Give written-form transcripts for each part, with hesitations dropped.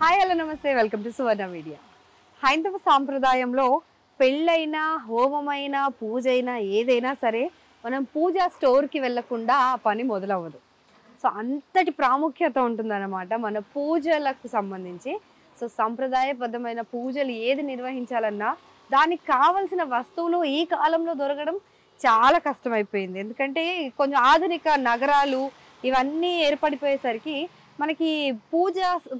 Hi hello నమస్తే welcome to Suvarna media. హైందవ సాంప్రదాయంలో పెళ్ళైన హోమమైన పూజైనా ఏదైనా సరే మనం పూజా స్టోర్కి వెళ్ళకుండా ఆ పని మొదలవ్వదు. సో అంతటి ప్రాముఖ్యత ఉంటుందన్నమాట మన పూజలకు సంబంధించి. సో సంప్రదాయబద్ధమైన పూజలు ఏది నిర్వహించాలన్నా దానికి కావలసిన వస్తువులు ఈ కాలంలో దొరకడం చాలా కష్టమైపోయింది. ఎందుకంటే కొంచెం ఆధునిక నగరాలు ఇవన్నీ ఏర్పడిపోయేసరికి మనకి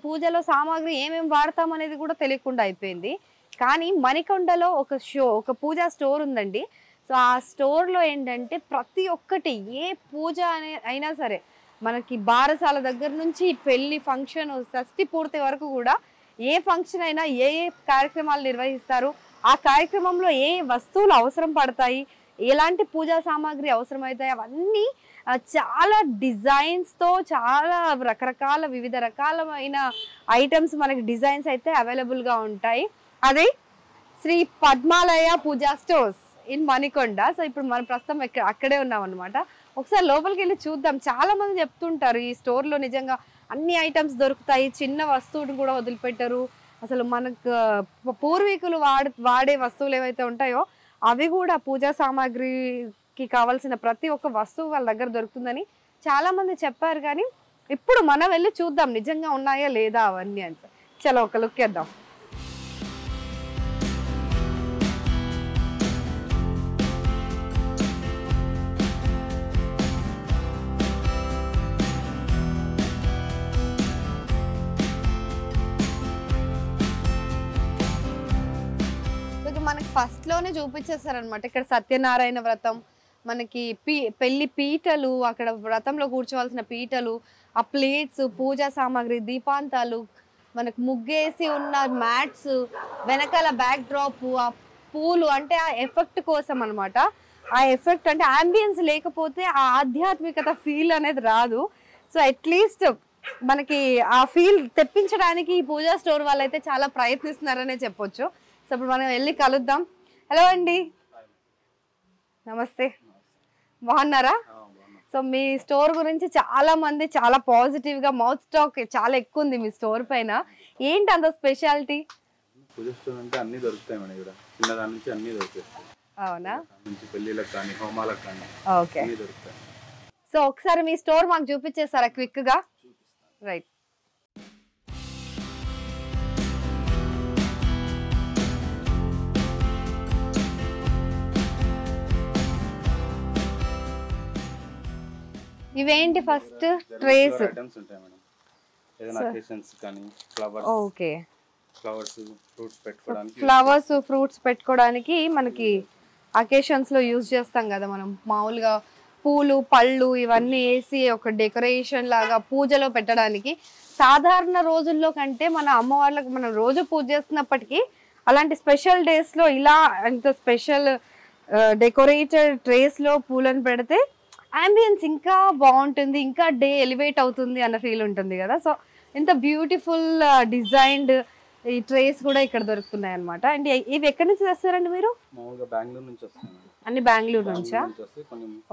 పూజలో సామాగ్రి ఏమేమి వాడతాం అనేది కూడా తెలియకుండా అయిపోయింది. కానీ మణికొండలో ఒక పూజా స్టోర్ ఉందండి. సో ఆ స్టోర్లో ఏంటంటే ప్రతి ఒక్కటి ఏ పూజ అయినా సరే మనకి బారసాల దగ్గర నుంచి పెళ్లి ఫంక్షన్ షష్ఠి పూర్తి వరకు కూడా ఏ ఫంక్షన్ అయినా ఏ కార్యక్రమాలు నిర్వహిస్తారు, ఆ కార్యక్రమంలో ఏ వస్తువులు అవసరం పడతాయి, ఎలాంటి పూజా సామాగ్రి అవసరమవుతాయి అవన్నీ చాలా డిజైన్స్తో చాలా రకరకాల వివిధ రకాలమైన ఐటమ్స్ మనకి డిజైన్స్ అయితే అవైలబుల్గా ఉంటాయి. అదే శ్రీ పద్మాలయ పూజా స్టోర్స్ ఇన్ మణికొండ. సో ఇప్పుడు మనం ప్రస్తుతం అక్కడే ఉన్నాం అనమాట. ఒకసారి లోపలికి వెళ్ళి చూద్దాం. చాలా మంది చెప్తుంటారు ఈ స్టోర్లో నిజంగా అన్ని ఐటమ్స్ దొరుకుతాయి, చిన్న వస్తువుని కూడా వదిలిపెట్టరు, అసలు మనకు పూర్వీకులు వాడే వస్తువులు ఏవైతే ఉంటాయో అవి కూడా పూజా సామాగ్రికి కావాల్సిన ప్రతి ఒక్క వస్తువు వాళ్ళ దగ్గర దొరుకుతుందని చాలా మంది చెప్పారు. కానీ ఇప్పుడు మనం వెళ్ళి చూద్దాం నిజంగా ఉన్నాయా లేదా అవన్నీ అంటే. చలో ఒక లుక్ వేద్దాం. మనకి ఫస్ట్ లోనే చూపించేస్తారనమాట. ఇక్కడ సత్యనారాయణ వ్రతం, మనకి పెళ్లి పీటలు, అక్కడ వ్రతంలో కూర్చోవాల్సిన పీటలు, ఆ ప్లేట్స్, పూజా సామాగ్రి, దీపాంతాలు, మనకు ముగ్గేసి ఉన్న మ్యాట్స్, వెనకాల బ్యాక్ డ్రాప్, ఆ పూలు అంటే ఆ ఎఫెక్ట్ కోసం అనమాట. ఆ ఎఫెక్ట్ అంటే ఆంబియన్స్ లేకపోతే ఆ ఆధ్యాత్మికత ఫీల్ అనేది రాదు. సో అట్లీస్ట్ మనకి ఆ ఫీల్ తెప్పించడానికి ఈ పూజా స్టోర్ వాళ్ళైతే చాలా ప్రయత్నిస్తున్నారనే చెప్పొచ్చు. సో ఇప్పుడు మనం వెళ్ళి కలుద్దాం. హలో అండి, నమస్తే, బాగున్నారా? సో మీ స్టోర్ గురించి చాలా మంది చాలా పాజిటివ్గా మౌత్ టాక్ చాలా ఎక్కువ ఉంది మీ స్టోర్ పైన. ఏంటి అంత స్పెషాలిటీ? పూజ స్టోర్ అంటే అన్ని దొరుకుతాయి మన ఇక్కడ, చిన్నదాని నుంచి అన్ని దొరుకుతాయి. అవునా? నుంచి పెళ్ళిళ్ళకి కానీ హోమాలకు కానీ ఓకే దొరుకుతాయి. సో ఒకసారి మీ స్టోర్ మాకు చూపించేస్తారా క్విక్గా? రైట్. ఇవేంటి ఫస్ట్ ట్రేస్ ఐటమ్స్ ఉంటాయి మేడం. ఏదైనా అకేషన్స్ కానీ ఫ్లవర్స్, ఓకే ఫ్లవర్స్ ఫ్రూట్స్ పెట్టుకోవడానికి మనకి అకేషన్స్ లో యూజ్ చేస్తాం కదా మనం. మామూలుగా పూలు పళ్ళు ఇవన్నీ వేసి ఒక డెకరేషన్ లాగా పూజలో పెట్టడానికి సాధారణ రోజుల్లో కంటే మన అమ్మవార్లకు మనం రోజు పూజ చేస్తున్నప్పటికీ అలాంటి స్పెషల్ డేస్ లో ఇలా అంత స్పెషల్ డెకరేటెడ్ ట్రేస్ లో పూలను పెడితే అంబియన్స్ ఇంకా బాగుంటుంది, ఇంకా డే ఎలివేట్ అవుతుంది అన్న ఫీల్ ఉంటుంది కదా. సో ఇంత బ్యూటిఫుల్ డిజైన్డ్ ఈ ట్రేస్ కూడా ఇక్కడ దొరుకుతున్నాయి అనమాట. అండ్ ఇవి ఎక్కడి నుంచి తెస్తారండి మీరు? బెంగళూరు నుంచి వస్తాయి. అన్ని బెంగళూరు నుంచా?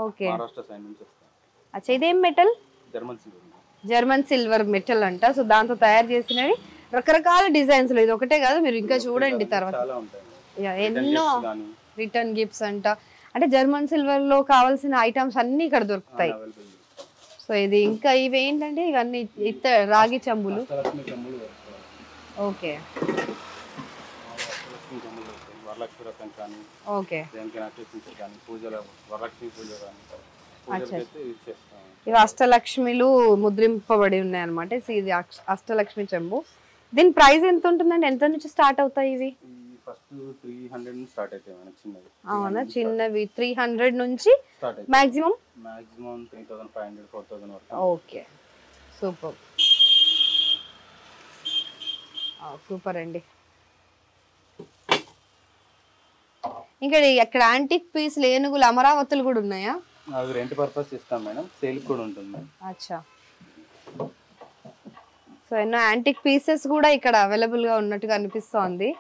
ఓకే. అచ్చా, ఇదేం మెటల్? జర్మన్ సిల్వర్ మెటల్ అంట. సో దాంతో తయారు చేసినవి రకరకాల డిజైన్స్ లో, ఇది ఒకటే కాదు మీరు ఇంకా చూడండి తర్వాత ఎన్నో రిటర్న్ గిఫ్ట్స్ అంట. అంటే జర్మన్ సిల్వర్ లో కావాల్సిన ఐటమ్స్ అన్ని ఇక్కడ దొరుకుతాయి. సో ఇది ఇంకా ఇవి ఏంటంటే ఇవన్నీ రాగి చెంబులు. Okay okay. ఇవి అష్టలక్ష్మిలు ముద్రింపబడి ఉన్నాయి అనమాట. ఇది అష్టలక్ష్మి చెంబు. దీని ప్రైస్ ఎంత ఉంటుందండి? ఎంత నుంచి స్టార్ట్ అవుతాయి ఇవి? ఫస్ట్ 300 నుంచి స్టార్ట్ అవుతాయి మన చిన్నవి. అవునా? చిన్నవి 300 నుంచి మాక్సిమం 3500 4000 వరకు. ఓకే సూపర్ సూపర్ అండి. ఇంకా ఇక్కడ యాంటిక్ పీస్లు, ఏనుగులు, అమరావతులు కూడా ఉన్నాయా? అవి రెంట్ పర్పస్ ఇస్తాం మేడం, సేల్ కూడా ఉంటుంది. అచ్చా. సో ఎన్నో యాంటిక్ పీసెస్ కూడా ఇక్కడ అవైలబుల్ గా ఉన్నట్టుగా అనిపిస్తోంది.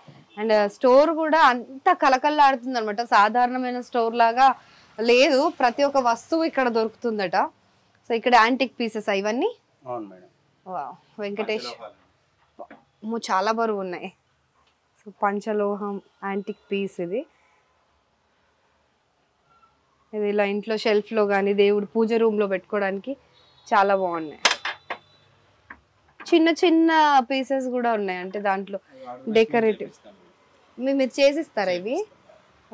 అండ్ స్టోర్ కూడా అంత కలకల్లాడుతుంది అనమాట. సాధారణమైన స్టోర్ లాగా లేదు, ప్రతి ఒక్క వస్తువు ఇక్కడ దొరుకుతుందట. సో ఇక్కడ యాంటిక్ పీసెస్ ఇవన్నీ. అవును మేడం. వావ్, వెంకటేష్ చాలా బరువు ఉన్నాయి. సో పంచలోహం యాంటిక్ పీస్ ఇది. ఇది ఇలా ఇంట్లో షెల్ఫ్లో కానీ దేవుడు పూజ రూమ్లో పెట్టుకోవడానికి చాలా బాగున్నాయి. చిన్న చిన్న పీసెస్ కూడా ఉన్నాయి, అంటే దాంట్లో డెకరేటివ్. మీరు చేసిస్తారా ఇవి?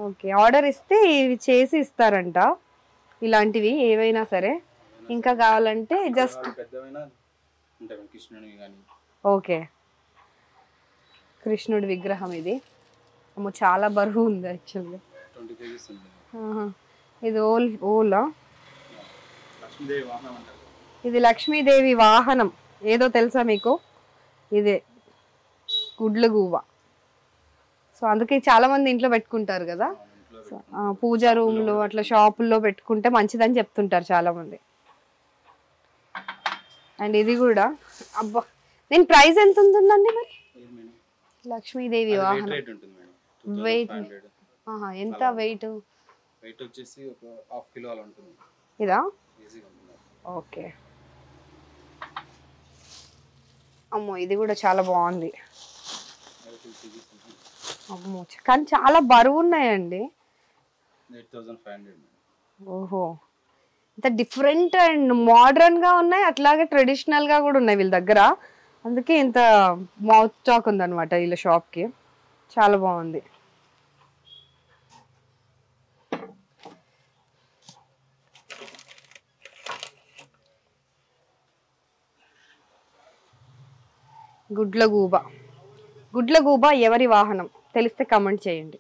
ఓకే, ఆర్డర్ ఇస్తే ఇవి చేసి ఇస్తారంట ఇలాంటివి ఏవైనా సరే. ఇంకా కావాలంటే జస్ట్ ఓకే. కృష్ణుడి విగ్రహం ఇది. చాలా బరువు ఉంది యాక్చువల్గా. ఇది ఓలా. ఇది లక్ష్మీదేవి వాహనం. ఏదో తెలుసా మీకు? ఇదే గుడ్లగూబ. సో అందుకే చాలా మంది ఇంట్లో పెట్టుకుంటారు కదా, పూజా రూమ్లో అట్లా షాపుల్లో పెట్టుకుంటే మంచిదని చెప్తుంటారు చాలా మంది. అండ్ ఇది కూడా అబ్బా, దీని ప్రైస్ ఎంత ఉంటుందండి మరి? లక్ష్మీదేవి వాహనం వెయిట్ ఎంత? వెయిట్ వచ్చేసి ఒక హాఫ్ కిలో అలా ఉంటుంది. ఇదా? ఓకే. అమ్మో, ఇది కూడా చాలా బాగుంది. అమ్మో, కానీ చాలా బరువు ఉన్నాయండి. 8500. ఓహో, ఇంత డిఫరెంట్ అండ్ మోడర్న్ గా ఉన్నాయి, అట్లాగే ట్రెడిషనల్ గా కూడా ఉన్నాయి వీళ్ళ దగ్గర. అందుకే ఇంత మౌత్ టాక్ ఉందన్నమాట వీళ్ళ షాప్ కి. చాలా బాగుంది. గుడ్లగూబ. గుడ్లగూబ ఎవరి వాహనం తెలిస్తే కామెంట్ చేయండి.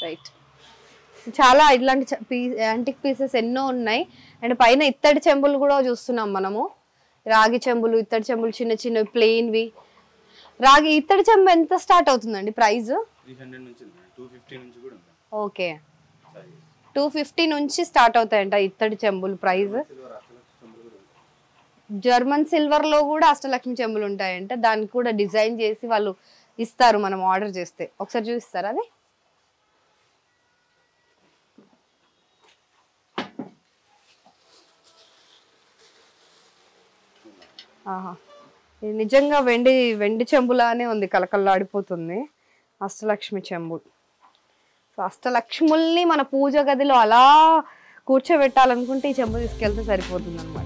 రైట్, చాలా ఇట్లాంటి యాంటిక్ పీసెస్ ఎన్నో ఉన్నాయి. అండ్ పైన ఇత్తడి చెంబులు కూడా చూస్తున్నాం మనము. రాగి చెంబులు, ఇత్తడి చెంబులు, చిన్న చిన్న ప్లెయిన్వి. రాగి ఇత్తడి చెంబు ఎంత స్టార్ట్ అవుతుందండి ప్రైస్? 300 నుంచి 250 నుంచి కూడా ఉంది. ఓకే, 250 నుంచి స్టార్ట్ అవుతాయంట ఇత్తడి చెంబులు ప్రైస్. జర్మన్ సిల్వర్ లో కూడా అష్టలక్ష్మి చెంబులు ఉంటాయంట. దానికి కూడా డిజైన్ చేసి వాళ్ళు ఇస్తారు మనం ఆర్డర్ చేస్తే. ఒకసారి చూపిస్తారా అది? ఆహా, ఇది నిజంగా వెండి చెంబులానే ఉంది, కలకల్లాడిపోతుంది. అష్టలక్ష్మి చెంబు. సో అష్టలక్ష్ముల్ని మన పూజ గదిలో అలా కూర్చోబెట్టాలనుకుంటే ఈ చెంబు తీసుకెళ్తే సరిపోతుంది అనమాట.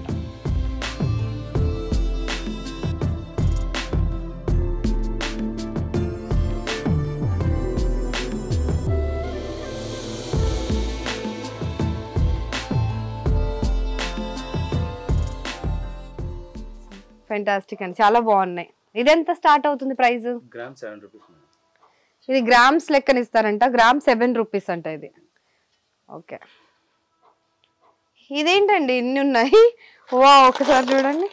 ఫెంటాస్టిక్ అండి, చాలా బాగున్నాయి. ఇదెంత స్టార్ట్ అవుతుంది ప్రైస్? Gram 7 rupees. ఇది గ్రామ్స్ లెక్కన ఇస్తారంట. గ్రామ్ 7 రూపీస్ అంట ఇది. ఓకే, ఇదేంటండి ఇన్ని ఉన్నాయి? వా, ఒకసారి చూడండి.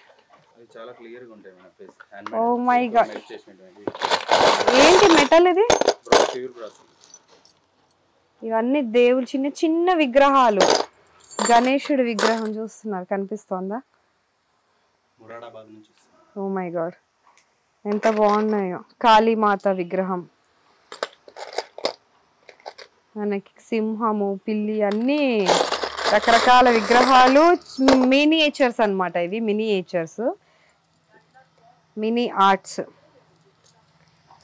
చాలా క్లియర్ గా ఉంటాయి మన ఫేస్. ఓ మై గాడ్, ఏంటి మెటల్ ఇది? ఇవన్నీ దేవుడు చిన్న చిన్న విగ్రహాలు. గణేశుడి విగ్రహం చూస్తున్నారు, కనిపిస్తోందా? ఓ మై గాడ్, ఎంత బాగున్నాయో. కాళీమాత విగ్రహం, మనకి సింహము, పిల్లి, అన్నీ రకరకాల విగ్రహాలు. మినియేచర్స్ అన్నమాట ఇవి. Miniatures, mini arts.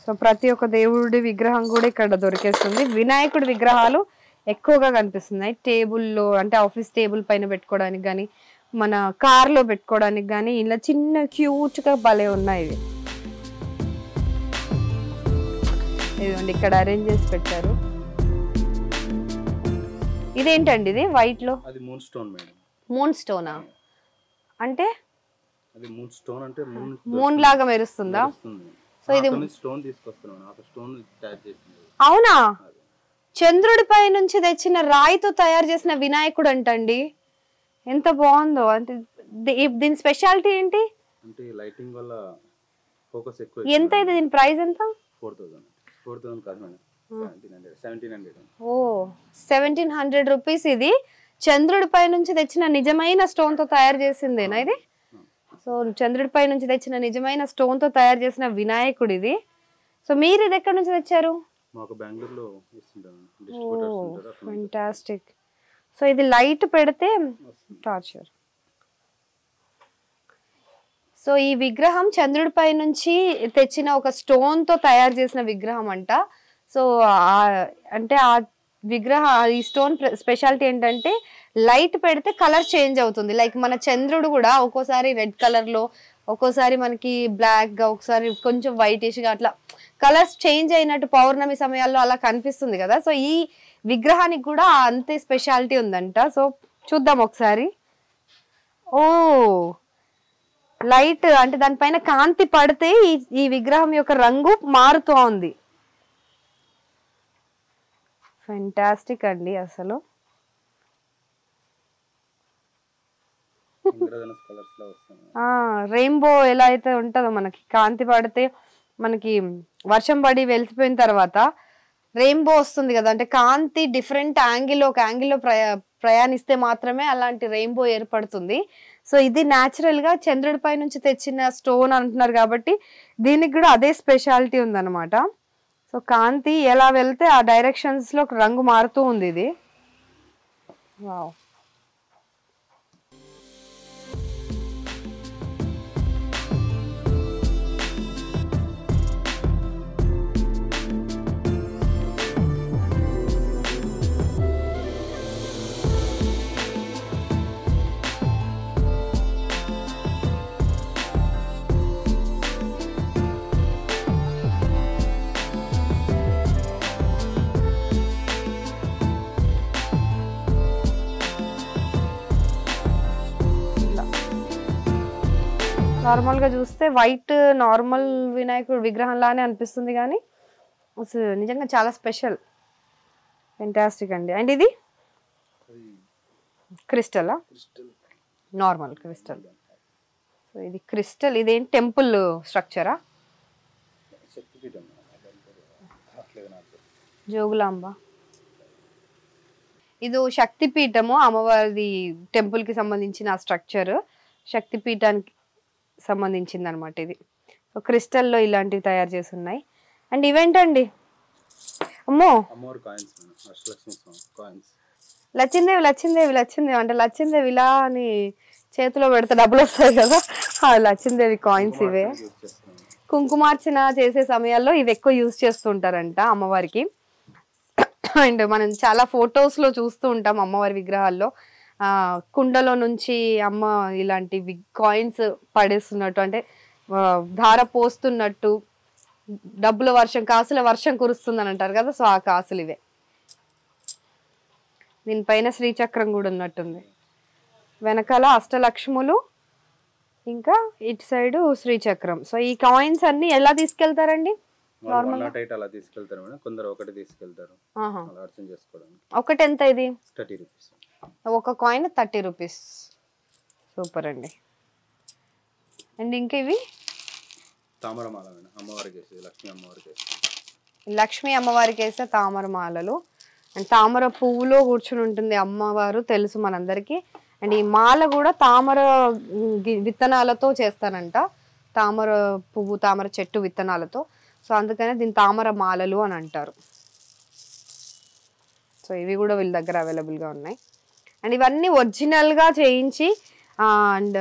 సో ప్రతి ఒక్క దేవుడి విగ్రహం కూడా ఇక్కడ దొరికేస్తుంది. వినాయకుడి విగ్రహాలు ఎక్కువగా కనిపిస్తున్నాయి టేబుల్లో, అంటే ఆఫీస్ టేబుల్ పైన పెట్టుకోవడానికి కానీ, మన కార్లో పెట్టుకోవడానికి కానీ. ఇలా చిన్న క్యూట్గా భలే ఉన్నాయి ఇవి. ఇదిగోండి, ఇక్కడ అరేంజ్ చేసి పెట్టారు. ఇదేంటండి ఇది వైట్ లో? అది మూన్ స్టోన్ మేడం. మూన్ స్టోనా? అంటే అది మూన్ స్టోన్ అంటే మూన్ లాగా మెరుస్తుందా? సో ఇది స్టోన్ తీసుకొస్తున్నాను, ఆ స్టోన్ తయారు చేసింది. అవునా? చంద్రుడిపై నుంచి తెచ్చిన రాయితో తయారు చేసిన వినాయకుడు అంటండి. ఎంత బాగుందో. అంటే దీని స్పెషాలిటీ ఏంటి? అంటే లైటింగ్ వల్ల ఫోకస్ ఎక్కువ. ఎంత ఇది? దీని ప్రైస్ ఎంత? 4000 కాదు మేడం, 1700. ఓ, 1700 రూపీస్. ఇది చంద్రుడిపై నుంచి తెచ్చిన నిజమైన స్టోన్ తో తయారు చేసిందేనా ఇది? సో చంద్రుడిపై నుంచి తెచ్చిన నిజమైన స్టోన్ తో తయారు చేసిన వినాయకుడు ఇది. సో మీరు ఇది ఎక్కడి నుంచి తెచ్చారు? మాకు బెంగళూరులో ఇస్తుంటారు, డిస్ట్రిబ్యూటర్స్ ఉంటారు. ఫెంటాస్టిక్. సో ఇది లైట్ పెడితే టార్చర్. సో ఈ విగ్రహం చంద్రుడిపై నుంచి తెచ్చిన ఒక స్టోన్ తో తయారు చేసిన విగ్రహం అంట. సో అంటే ఆ ఈ స్టోన్ స్పెషాలిటీ ఏంటంటే లైట్ పెడితే కలర్ చేంజ్ అవుతుంది. లైక్ మన చంద్రుడు కూడా ఒక్కోసారి రెడ్ కలర్ లో, ఒక్కోసారి మనకి బ్లాక్ గా, ఒకసారి కొంచెం వైటిష్ గా అట్లా కలర్స్ చేంజ్ అయినట్టు పౌర్ణమి సమయాల్లో అలా కనిపిస్తుంది కదా. సో ఈ విగ్రహానికి కూడా అంతే స్పెషాలిటీ ఉందంట. సో చూద్దాం ఒకసారి. ఓ లైట్ అంటే దానిపైన కాంతి పడితే ఈ విగ్రహం యొక్క రంగు మారుతూ ఉంది. ఫెంటాస్టిక్ అండి అసలు. రెయిన్బో ఎలా అయితే ఉంటుందో మనకి కాంతి పడితే, మనకి వర్షం పడి వెలిసిపోయిన తర్వాత రెయిన్బో వస్తుంది కదా, అంటే కాంతి డిఫరెంట్ యాంగిల్లో ఒక యాంగిల్లో ప్రయాణిస్తే మాత్రమే అలాంటి రెయిన్బో ఏర్పడుతుంది. సో ఇది న్యాచురల్ గా చంద్రుడిపై నుంచి తెచ్చిన స్టోన్ అంటున్నారు కాబట్టి దీనికి కూడా అదే స్పెషాలిటీ ఉందన్నమాట. సో కాంతి ఎలా వెళ్తే ఆ డైరెక్షన్స్ లో రంగు మారుతూ ఉంది ఇది. వావ్. నార్మల్ గా చూస్తే వైట్ నార్మల్ వినాయకుడు విగ్రహం లానే అనిపిస్తుంది కానీ నిజంగా చాలా స్పెషల్. ఫెంటాస్టిక్ అండి. అండ్ ఇది క్రిస్టల్, నార్మల్ క్రిస్టల్. సో ఇది క్రిస్టల్, ఇదేంటి టెంపుల్ స్ట్రక్చరా? జోగులాంబ. ఇది శక్తిపీఠము, అమ్మవారిది టెంపుల్ కి సంబంధించిన స్ట్రక్చర్, శక్తిపీఠానికి సంబంధించింది అనమాట ఇది. సో క్రిస్టల్లో ఇలాంటివి తయారు చేసి ఉన్నాయి. అండ్ ఇవేంటండి? అమ్మో, లచ్చిందేవి లచ్చిందేవి లచ్చిందేవి అంటే లచ్చిందేవి ఇలా అని చేతిలో పెడితే డబ్బులు వస్తాయి కదా, ఆ లచ్చిందేవి కాయిన్స్ ఇవే. కుంకుమార్చన చేసే సమయాల్లో ఇవి ఎక్కువ యూజ్ చేస్తుంటారంట అమ్మవారికి. అండ్ మనం చాలా ఫొటోస్ లో చూస్తూ ఉంటాం అమ్మవారి విగ్రహాల్లో కుండలో నుంచి అమ్మ ఇలాంటి కాయిన్స్ పడేస్తున్నట్టు, అంటే ధార పోస్తున్నట్టు, డబ్బుల వర్షం, కాసుల వర్షం కురుస్తుందని అంటారు కదా. సో ఆ కాసులు ఇవే. దీనిపైన శ్రీచక్రం కూడా ఉన్నట్టుంది. వెనకాల అష్టలక్ష్ములు, ఇంకా ఇటు సైడ్ శ్రీచక్రం. సో ఈ కాయిన్స్ అన్ని ఎలా తీసుకెళ్తారండి? ఒకటి ఎంత ఇది? 30 రూపీస్. ఒక కాయిన్ 30 రూపీస్. సూపర్ అండి. అండ్ ఇంకా ఇవి లక్ష్మీ అమ్మవారికి వేసే తామర మాలలు. అండ్ తామర పువ్వులో కూర్చుని ఉంటుంది అమ్మవారు, తెలుసు మనందరికి. అండ్ ఈ మాల కూడా తామర విత్తనాలతో చేస్తానంట, తామర పువ్వు, తామర చెట్టు విత్తనాలతో. సో అందుకనే దీని తామర మాలలు అని అంటారు. సో ఇవి కూడా వీళ్ళ దగ్గర అవైలబుల్గా ఉన్నాయి. అండ్ ఇవన్నీ ఒరిజినల్గా చేయించి అండ్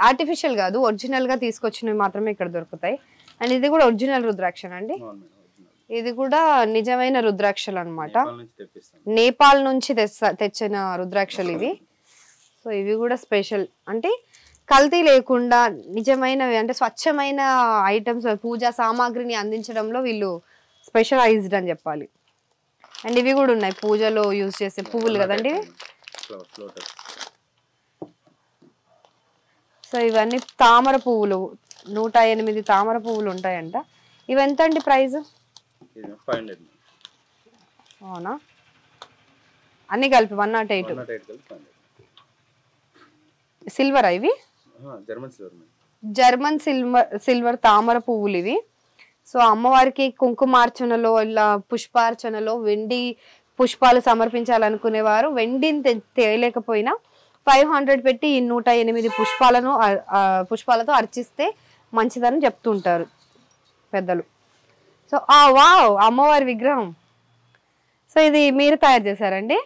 ఆర్టిఫిషియల్ కాదు, ఒరిజినల్గా తీసుకొచ్చినవి మాత్రమే ఇక్కడ దొరుకుతాయి. అండ్ ఇది కూడా ఒరిజినల్ రుద్రాక్ష అండి. ఇది కూడా నిజమైన రుద్రాక్షలు అనమాట, నేపాల్ నుంచి తెచ్చిన రుద్రాక్షలు ఇవి. సో ఇవి కూడా స్పెషల్, అంటే కల్తీ లేకుండా నిజమైనవి, అంటే స్వచ్ఛమైన ఐటమ్స్, పూజా సామాగ్రిని అందించడంలో వీళ్ళు స్పెషలైజ్డ్ అని చెప్పాలి. అండ్ ఇవి కూడా ఉన్నాయి పూజలో యూజ్ చేసే పువ్వులు కదండి. సో ఇవన్నీ తామర పువ్వులు, 108 తామర పువ్వులు ఉంటాయంట. ఇవి ఎంత అండి ప్రైస్? అవునా, అన్ని కలిపి 108. సిల్వర్ ఇవి? జర్మన్ సిల్వర్ తామర పువ్వులు ఇవి. సో అమ్మవారికి కుంకుమార్చనలో, ఇలా పుష్పార్చనలో వెండి పుష్పాలు సమర్పించాలనుకునేవారు వెండిని తేలేకపోయినా 500 పెట్టి ఈ 108 పుష్పాలతో అర్చిస్తే మంచిదని చెప్తుంటారు పెద్దలు. సో వావ్, అమ్మవారి విగ్రహం. సో ఇది మీరు తయారు చేశారండి?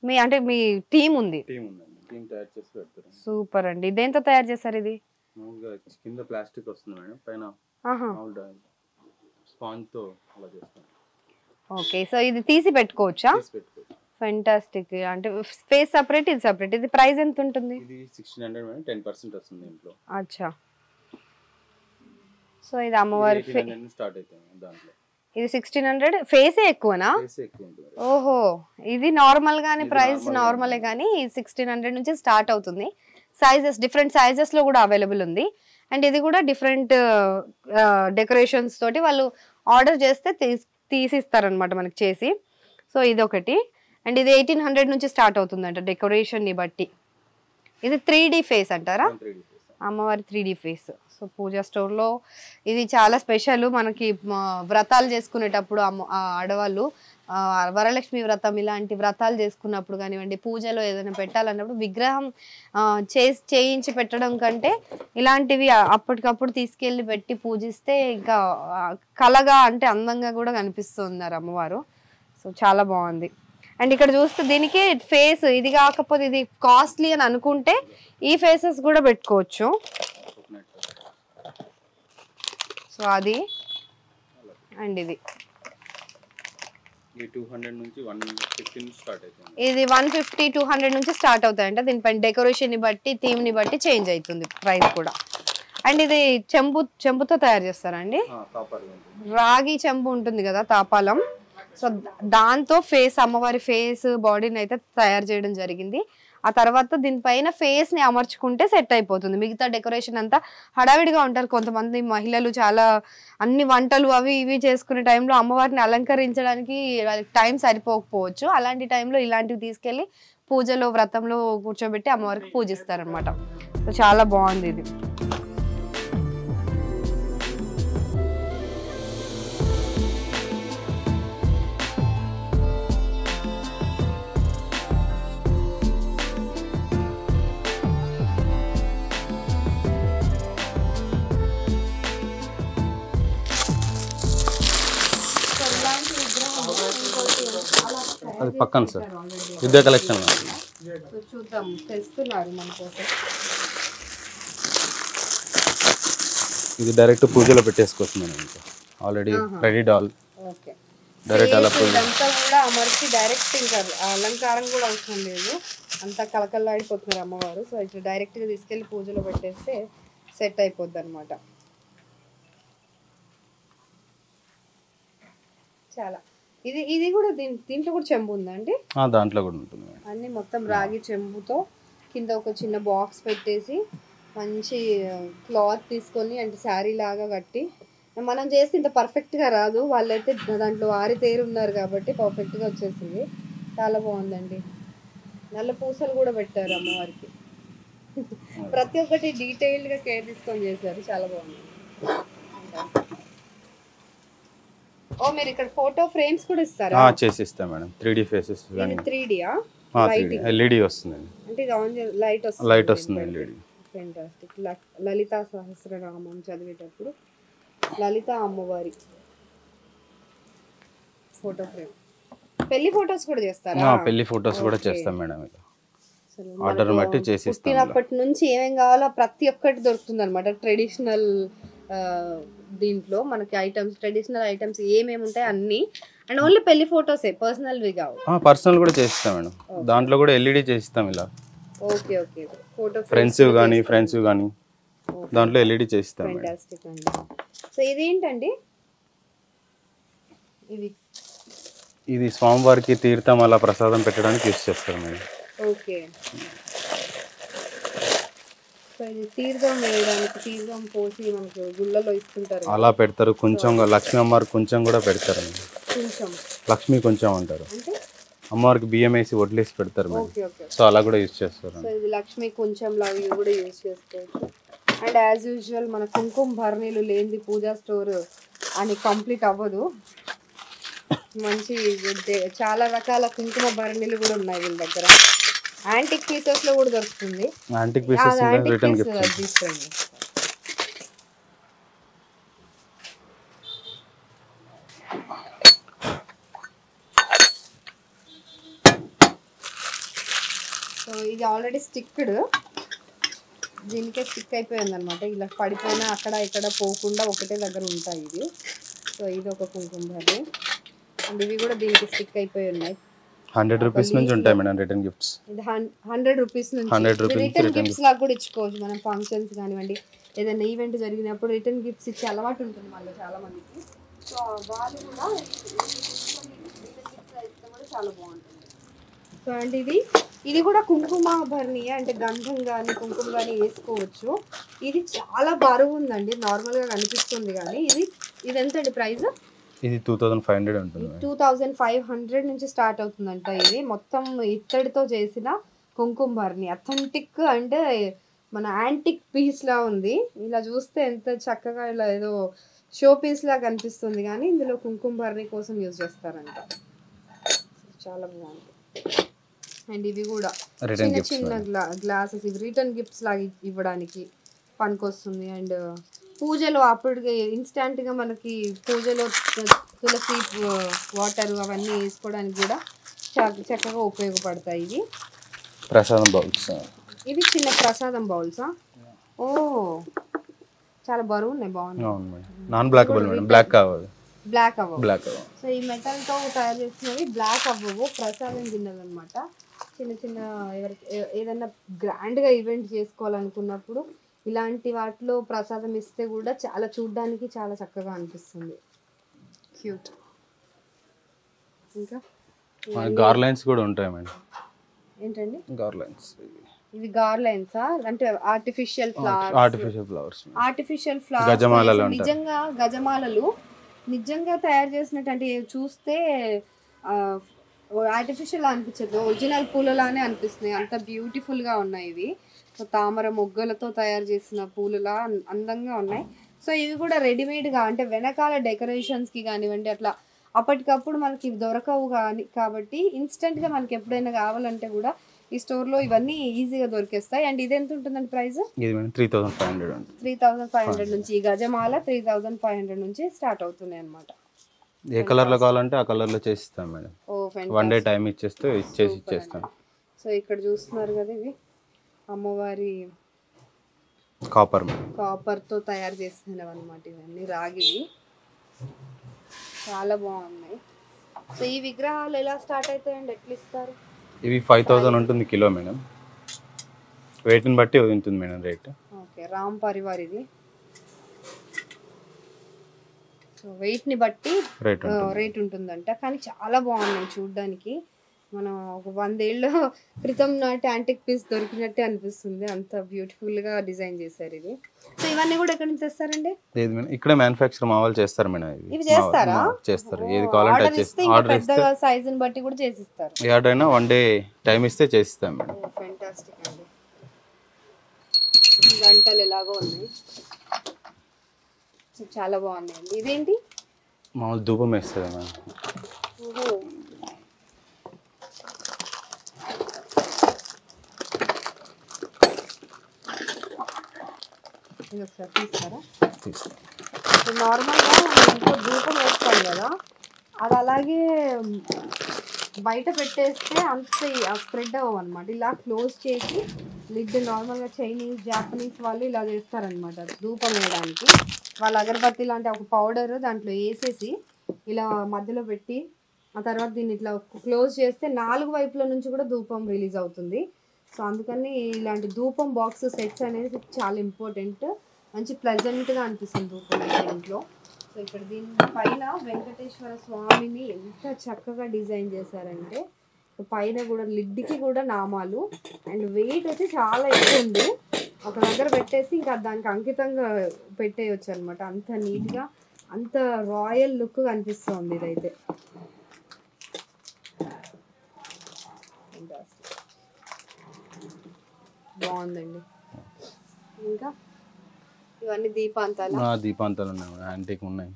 మీ అంటే మీ టీం ఉంది? థీమ్ తయారు చేసి పెడతారు. సూపర్ అండి. దేంతో తయారు చేశారు ఇది? మామూలుగా కింద ప్లాస్టిక్ వస్తుంది మేడం, పైన మామూలుగా స్పాంజ్ తో అలా చేస్తాం. ఓకే, సో ఇది తీసి పెట్టుకోవచ్చా? ఫెంటాస్టిక్. అంటే ఫేస్ సెపరేట్, ఇది సెపరేట్. ఇది ప్రైస్ ఎంత ఉంటుంది? ఇది 1600 మేడం, 10% వస్తుంది ఇంట్లో. అచ్చా, సో ఇది అమ్మవారి స్టార్ట్ అవుతుంది దాంట్లో. ఇది 1600. ఫేసే ఎక్కువనా? ఫేస్ ఎక్కువ ఉంటుంది. ఓహో, ఇది నార్మల్ గానే ప్రైస్ నార్మలే కానీ 1600 నుంచి స్టార్ట్ అవుతుంది. సైజెస్ డిఫరెంట్ సైజెస్ లో కూడా అవైలబుల్ ఉంది. అండ్ ఇది కూడా డిఫరెంట్ డెకరేషన్స్ తోటి వాళ్ళు ఆర్డర్ చేస్తే తీసిస్తారనమాట మనకి చేసి. సో ఇది ఒకటి. అండ్ ఇది 1800 నుంచి స్టార్ట్ అవుతుందంట డెకరేషన్ ని బట్టి. ఇది 3D ఫేస్ అంటారా? అమ్మవారి 3D ఫేస్. సో పూజా స్టోర్లో ఇది చాలా స్పెషల్. మనకి వ్రతాలు చేసుకునేటప్పుడు ఆడవాళ్ళు వరలక్ష్మి వ్రతం ఇలాంటి వ్రతాలు చేసుకున్నప్పుడు కానివ్వండి, పూజలో ఏదైనా పెట్టాలన్నప్పుడు విగ్రహం చేయించి పెట్టడం కంటే ఇలాంటివి అప్పటికప్పుడు తీసుకెళ్ళి పెట్టి పూజిస్తే ఇంకా కళగా అంటే అందంగా కూడా కనిపిస్తున్నారు అమ్మవారు. సో చాలా బాగుంది. అండ్ ఇక్కడ చూస్తే దీనికి ఫేస్ ఇది కాకపోతే ఇది కాస్ట్లీ అని అనుకుంటే ఈ ఫేసెస్ కూడా పెట్టుకోవచ్చు. సో అది అండ్ ఇది 200 నుంచి 150 స్టార్ట్ అవుతుంది. ఇది 150 200 నుంచి స్టార్ట్ అవుతాయంట. దీనిపైన డెకరేషన్ ని బట్టి థీమ్ ని బట్టి చేంజ్ అవుతుంది ప్రైస్ కూడా. అండ్ ఇది చెంబుతో తయారు చేస్తారండి. రాగి చెంబు ఉంటుంది కదా, తాపాలం. సో దాంతో ఫేస్ అమ్మవారి ఫేస్ బాడీని అయితే తయారు చేయడం జరిగింది. ఆ తర్వాత దీనిపైన ఫేస్ ని అమర్చుకుంటే సెట్ అయిపోతుంది. మిగతా డెకరేషన్ అంతా హడావిడిగా ఉంటారు కొంతమంది మహిళలు, చాలా అన్ని వంటలు అవి ఇవి చేసుకునే టైంలో అమ్మవారిని అలంకరించడానికి వాళ్ళకి టైం సరిపోకపోవచ్చు. అలాంటి టైంలో ఇలాంటివి తీసుకెళ్ళి పూజలో వ్రతంలో కూర్చోబెట్టి అమ్మవారికి పూజిస్తారనమాట. సో చాలా బాగుంది ఇది. అది పక్కన సార్, ఇదే కలెక్షన్. చూద్దాం, తెస్తున్నారు మన కోసం. ఇది డైరెక్ట్ పూజలో పెట్టేసుకోవచ్చు మనం. ఇంకా ఆల్రెడీ రెడీ డాల్. ఓకే, డైరెక్ట్ అలా ఇదంతా కూడా అమర్చి డైరెక్ట్ ఇంకా అలంకారం కూడా అవసరం లేదు, అంతా కలకల్లాడిపోతున్నారు అమ్మవారు. సో ఇట్లా డైరెక్ట్ గా తీసుకెళ్లి పూజలో పెట్టేస్తే సెట్ అయిపోద్ది అనమాట. చాలా ఇది కూడా దీంట్లో కూడా చెంబు ఉందండి. దాంట్లో కూడా ఉంటుంది. అన్ని మొత్తం రాగి చెంబుతో కింద ఒక చిన్న బాక్స్ పెట్టేసి మంచి క్లాత్ తీసుకొని అంటే శారీ లాగా కట్టి మనం చేస్తే ఇంత పర్ఫెక్ట్ గా రాదు. వాళ్ళైతే దాంట్లో ఆరితేరు ఉన్నారు కాబట్టి పర్ఫెక్ట్ గా వచ్చేసింది. చాలా బాగుందండి. నల్ల పూసలు కూడా పెట్టారు అమ్మవారికి. ప్రతి ఒక్కటి డీటెయిల్డ్ గా కేర్ తీసుకొని చేశారు. చాలా బాగుంది. ఓ మీరు ఇక్కడ ఫోటో ఫ్రేమ్స్ కూడా ఇస్తారా? చేసి ఇస్తాం మేడం. 3D faces. ఇది 3D ఆ? LED వస్తుంది. అంటే ఇది ఆన్ లైట్ వస్తుంది. LED. ఫెంటాస్టిక్. లలితా సహస్రనామం చదివేటప్పుడు లలిత అమ్మవారి ఫోటో ఫ్రేమ్. పెళ్లి ఫోటోస్ కూడా చేస్తారా? పెళ్లి ఫోటోస్ కూడా చేస్తాం మేడం. ఆర్డర్ బట్టి చేసి ఇస్తాం. పుట్టినప్పటి నుంచి ఏమేం కావాలో ప్రతి ఒక్కటి దొరుకుతుంది అనమాట. ట్రెడిషనల్ దీంట్లో మనకి ఐటమ్స్, ట్రెడిషనల్ ఐటమ్స్ ఏమేమి ఉంటాయి అన్ని. అండ్ ఓన్లీ పెళ్లి ఫోటోసే, పర్సనల్వి కావు. పర్సనల్ కూడా చేస్తాం మేడం. దాంట్లో కూడా LED చేస్తాం ఇలా. ఓకే ఓకే, ఫోటో ఫ్రెండ్స్ కానీ దాంట్లో LED చేస్తాం. ఫెంటాస్టిక్ అండి. సో ఇదేంటండి? ఇది స్వామివారికి తీర్థం అలా ప్రసాదం పెట్టడానికి యూస్ చేస్తారు మేడం. ఓకే, సో ఇది తీర్థం వేయడానికి, తీర్థం పోసి మనకు గుళ్ళలో ఇస్తుంటారు అలా పెడతారు. కొంచెం లక్ష్మీ అమ్మవారికి కొంచెం కూడా పెడతారు. కొంచెం లక్ష్మి కొంచెం అంటారు. అమ్మవారికి బియ్యం వేసి వడ్లేసి పెడతారు మేడం. సో అలా కూడా యూజ్ చేస్తారు. సో ఇది లక్ష్మి కొంచెం లాగా ఇవి కూడా యూజ్ చేసుకోవచ్చు. అండ్ యాజ్ యూజువల్ మన కుంకుమ భరణీలు లేనిది పూజా స్టోర్ అని కంప్లీట్ అవ్వదు. మంచి చాలా రకాల కుంకుమ భరణీలు కూడా ఉన్నాయి వీళ్ళ దగ్గర. యాంటిక్ పీసెస్ లో కూడా దొరుకుతుంది. యాంటిక్ పీసెస్ రిటర్న్ గిఫ్ట్ తీసుకోండి. సో ఇది ఆల్రెడీ స్టిక్డ్, దీనికే స్టిక్ అయిపోయింది అనమాట. ఇలా పడిపోయినా అక్కడ ఇక్కడ పోకుండా ఒకటే దగ్గర ఉంటాయి ఇది. సో ఇది ఒక కుంకుమ భరణి అండ్ ఇవి కూడా దీనికి స్టిక్ అయిపోయి ఉన్నాయి. 100 రూపీస్ నుంచి ఉంటాయి మేడం రిటర్న్ గిఫ్ట్స్. ఇది 100 రూపీస్ నుంచి రిటర్న్ గిఫ్ట్స్ లాగా కూడా ఇచ్చుకోవచ్చు మనం. ఫంక్షన్స్ కానివ్వండి, ఏదైనా ఈవెంట్ జరిగినప్పుడు రిటర్న్ గిఫ్ట్స్ ఇచ్చే అలవాటు ఉంటుంది మళ్ళీ చాలా మందికి. సో వాళ్ళు కూడా కూడా చాలా బాగుంటుంది. సో అండ్ ఇది కూడా కుంకుమ భరణి, అంటే గంధం కానీ కుంకుమ కానీ వేసుకోవచ్చు. ఇది చాలా బరువు ఉందండి, నార్మల్గా కనిపిస్తుంది కానీ ఇది ఎంత అండి ప్రైస్? ఇది 2500 ఉంటుంది. 2500 నుంచి స్టార్ట్ అవుతుందంట. ఇది మొత్తం ఇత్తడితో చేసిన కుంకుమ భరణి, అథెంటిక్ అంటే మన యాంటిక్ పీస్ లా ఉంది. ఇలా చూస్తే ఎంత చక్కగా ఇలా ఏదో షో పీస్ లా కనిపిస్తుంది కానీ ఇందులో కుంకుమ భరణి కోసం యూజ్ చేస్తారంట. చాలా బాగుంది. అండ్ ఇవి కూడా చిన్న చిన్న గ్లాసెస్, ఇవి రిటర్న్ గిఫ్ట్స్ లాగా ఇవ్వడానికి పనికొస్తుంది. అండ్ పూజలో అప్పటికి ఇన్స్టాంట్గా మనకి పూజలో తులసి వాటర్ అవన్నీ వేసుకోవడానికి కూడా చక్కగా ఉపయోగపడతాయి. ఇవి ప్రసాదం బౌల్స్, ఇవి చిన్న ప్రసాదం బౌల్సా? ఓ చాలా బరువు ఉన్నాయి, బాగున్నాయి. నాన్ బ్లాకబుల్ మేడం, బ్లాక్ కావాలి, బ్లాక్ అవ్వవు. బ్లాక్ అవ్వవు. సో ఈ మెటల్తో తయారు చేసినవి బ్లాక్ అవ్వవు, ప్రసాదం గిన్నెలు అనమాట. చిన్న చిన్న ఎవరికి ఏదైనా గ్రాండ్గా ఈవెంట్ చేసుకోవాలనుకున్నప్పుడు ఇలాంటి వాటిలో ప్రసాదం ఇస్తే కూడా చాలా చూడ్డానికి చాలా చక్కగా అనిపిస్తుంది. క్యూట్. ఇంకా గార్లైన్స్ కూడా ఉంటాయి మేడం. ఏంటండి గార్లైన్స్? ఇవి గార్లైన్సా? అంటే ఆర్టిఫిషియల్ ఫ్లవర్స్ గజమాలలు. నిజంగా గజమాలలు నిజంగా తయారు చేసినట్టు, అంటే చూస్తే ఆర్టిఫిషియల్ అనిపించదు, ఒరిజినల్ పూలలానే అనిపిస్తున్నాయి. అంత బ్యూటిఫుల్గా ఉన్నాయి ఇవి. సో తామర మొగ్గలతో తయారు చేసిన పూలలా అందంగా ఉన్నాయి. సో ఇవి కూడా రెడీమేడ్గా, అంటే వెనకాల డెకరేషన్స్కి కానివ్వండి అట్లా అప్పటికప్పుడు మనకి దొరకవు కాబట్టి ఇన్స్టెంట్గా మనకి ఎప్పుడైనా కావాలంటే కూడా ఈ స్టోర్లో ఇవన్నీ ఈజీగా దొరికేస్తాయి. అండ్ ఇది ఎంత ఉంటుందండి ప్రైస్? 3500 నుంచి ఈ గజమాల 3500 నుంచి స్టార్ట్ అవుతున్నాయి అన్నమాట. ఏ కలర్లో కావాలంటే ఆ కలర్లో చేసిస్తాం మేడం. వన్ డే టైం ఇచ్చేస్తాం. సో ఇక్కడ చూస్తున్నారు కదా, ఇవి అమ్మవారి కాపర్తో తయారు చేసినవి అనమాట. ఇవన్నీ రాగివి, చాలా బాగున్నాయి. సో ఈ విగ్రహాలు ఎలా స్టార్ట్ అవుతాయండి, ఎట్లా ఇస్తారు? ఇవి 5000 ఉంటుంది కిలో మేడం, వెయిట్ని బట్టి ఉంటుంది madam rate. Okay, Ram Parivar ఇది. సో వెయిట్ని బట్టి రేట్ ఉంటుందంట. కానీ చాలా బాగున్నాయి చూడ్డానికి. మనం ఒక 100 ఏళ్ళ క్రితం నాటి యాంటిక్ పీస్ దొరికినట్టే అనిపిస్తుంది, అంత బ్యూటిఫుల్గా డిజైన్ చేశారు ఇది. సో ఇవన్నీ కూడా ఎక్కడి నుంచి తెస్తారండి? ఇక్కడ మ్యానుఫ్యాక్చర్ మా వాళ్ళు చేస్తారు మేడం. ఇవి చేస్తారా? చేస్తారు, ఏది కావాలంటే ఆర్డర్ ఇస్తే సైజుని బట్టి కూడా చేసిస్తారు. ఏ ఆర్డర్ అయినా వన్ డే టైం ఇస్తే చేసిస్తాం మేడం. ఫెంటాస్టిక్ అండి. గంటలు ఎలాగో ఉన్నాయి, చాలా బాగున్నాయండి. ఇదేంటి? మామూలు ధూపం వేస్తుంది మేడం. ఓహో, ఇది ఒకసారి తీస్తారా? నార్మల్గా మనం ఇంట్లో ధూపం వేస్తాం కదా, అది అలాగే బయట పెట్టేస్తే అంత స్ప్రెడ్ అవ్వవు అనమాట. ఇలా క్లోజ్ చేసి లిడ్, నార్మల్గా చైనీస్ జాపనీస్ వాళ్ళు ఇలా చేస్తారనమాట ధూపం వేయడానికి. వాళ్ళ అగరబత్తి లాంటి ఒక పౌడర్ దాంట్లో వేసేసి ఇలా మధ్యలో పెట్టి ఆ తర్వాత దీన్ని ఇట్లా క్లోజ్ చేస్తే 4 వైపుల నుంచి కూడా ధూపం రిలీజ్ అవుతుంది. సో అందుకని ఇలాంటి ధూపం బాక్స్ సెట్స్ అనేది చాలా ఇంపార్టెంట్. మంచి ప్లెజెంట్గా అనిపిస్తుంది ధూపం ఇంట్లో. సో ఇక్కడ దీని పైన వెంకటేశ్వర స్వామిని ఎంత చక్కగా డిజైన్ చేశారంటే, పైన కూడా లిడ్కి కూడా నామాలు. అండ్ వెయిట్ వచ్చి చాలా ఎక్కువ ఉంది, ఒక దగ్గర పెట్టేసి ఇంకా దానికి అంకితంగా పెట్టేయచ్చు అనమాట. అంత నీట్గా, అంత రాయల్ లుక్ కనిపిస్తుంది ఇదైతే. బాగుందండి. ఇంకా ఇవన్నీ దీపాంతాలు ఉన్నాయి, యాంటిక్ ఉన్నాయి,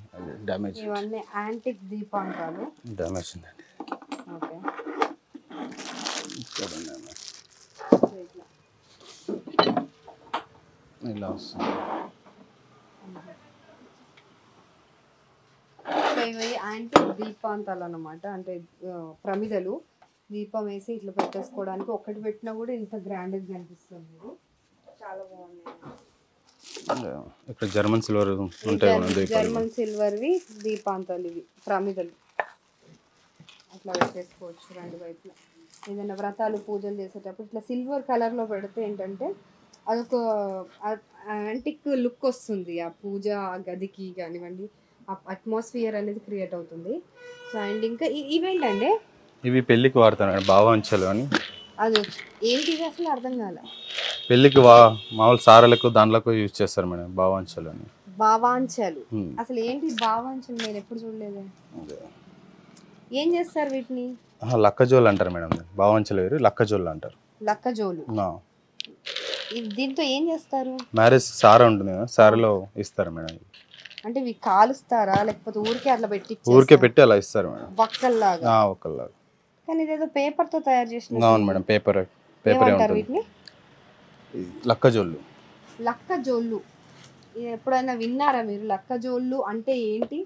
డ్యామేజ్. ఇవన్నీ యాంటిక్ దీపాంతాలు, డ్యామేజ్ ఉందండి. ఓకే, ఇలా వస్తుంది. ఇవి యాంటిక్ దీపాంతాలు అన్నమాట, అంటే ప్రమిదలు. దీపం వేసి ఇట్లా పెట్టేసుకోవడానికి ఒకటి పెట్టినా కూడా ఇంత గ్రాండ్గా కనిపిస్తుంది. చాలా బాగున్నాయి. ఇక్కడ జర్మన్ సిల్వర్ ఉంటాయి, జర్మన్ సిల్వర్వి దీపాంతాలు ఇవి ప్రమిదలు అట్లా పెట్టేసుకోవచ్చు రెండు వైపులా. ఏదైనా వ్రతాలు పూజలు చేసేటప్పుడు ఇట్లా సిల్వర్ కలర్లో పెడితే ఏంటంటే అదొక యాంటిక్ లుక్ వస్తుంది ఆ పూజ గదికి కానివ్వండి, ఆ అట్మాస్ఫియర్ అనేది క్రియేట్ అవుతుంది. సో అండ్ ఇంకా ఇవేంటండి? ఇవి పెళ్ళికి వాడతాను, బావాంచలు అని. అది ఏంటిది అసలు అర్థం కాల. పెళ్ళికి మామూలు సారలకు దాంట్లకు యూజ్ చేస్తారు మేడం, బావాంచలు అని. బావాంచలు అసలు ఏంటి బావాంచలు? నేను ఎప్పుడు చూడలేదు. ఏం చేస్తారు వీటిని? లక్కజోలు అంటారు మేడం, బావాంచలు వేరు, లక్కజోలు అంటారు. లక్కజోలు దీంతో ఏం చేస్తారు? మ్యారేజ్ సార ఉంటుంది కదా, సారలో ఇస్తారు మేడం. అంటే ఇవి కాలుస్తారా లేకపోతే ఊరికే అట్లా పెట్టి? ఊరికే పెట్టి అలా ఇస్తారు మేడం, వక్కల్లాగా. ఒక్కలాగా. కానీ ఇదేదో పేపర్ తో తయారు చేసిన. అవును మేడం, పేపర్ వీటిని లక్కజోళ్ళు. లక్కజోళ్ళు ఎప్పుడైనా విన్నారా మీరు? లక్కజోళ్ళు అంటే ఏంటి?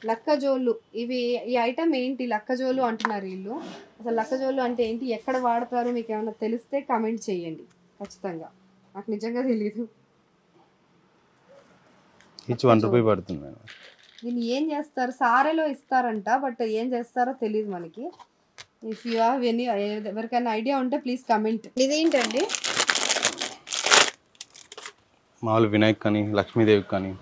లక్కజోళ్ళు ఇవి ఈ ఐటమ్ ఏంటి? లక్కజోళ్ళు అంటున్నారు వీళ్ళు. అసలు లక్కజోళ్ళు అంటే ఏంటి, ఎక్కడ వాడతారు, మీకు ఏమైనా తెలిస్తే కమెంట్ చేయండి ఖచ్చితంగా. నాకు నిజంగా తెలీదు. ఈచ్ 1 రూపీ పడుతుంది మేడం. దీన్ని ఏం చేస్తారు? సారెలో ఇస్తారంట, బట్ ఏం చేస్తారో తెలియదు మనకి. ఇఫ్ యూ హ్యావ్ ఎనీ ఎవరికైనా ఐడియా ఉంటే ప్లీజ్ కమెంట్. ఇదేంటండి? మామూలు వినాయక్ కానీ లక్ష్మీదేవి కానీ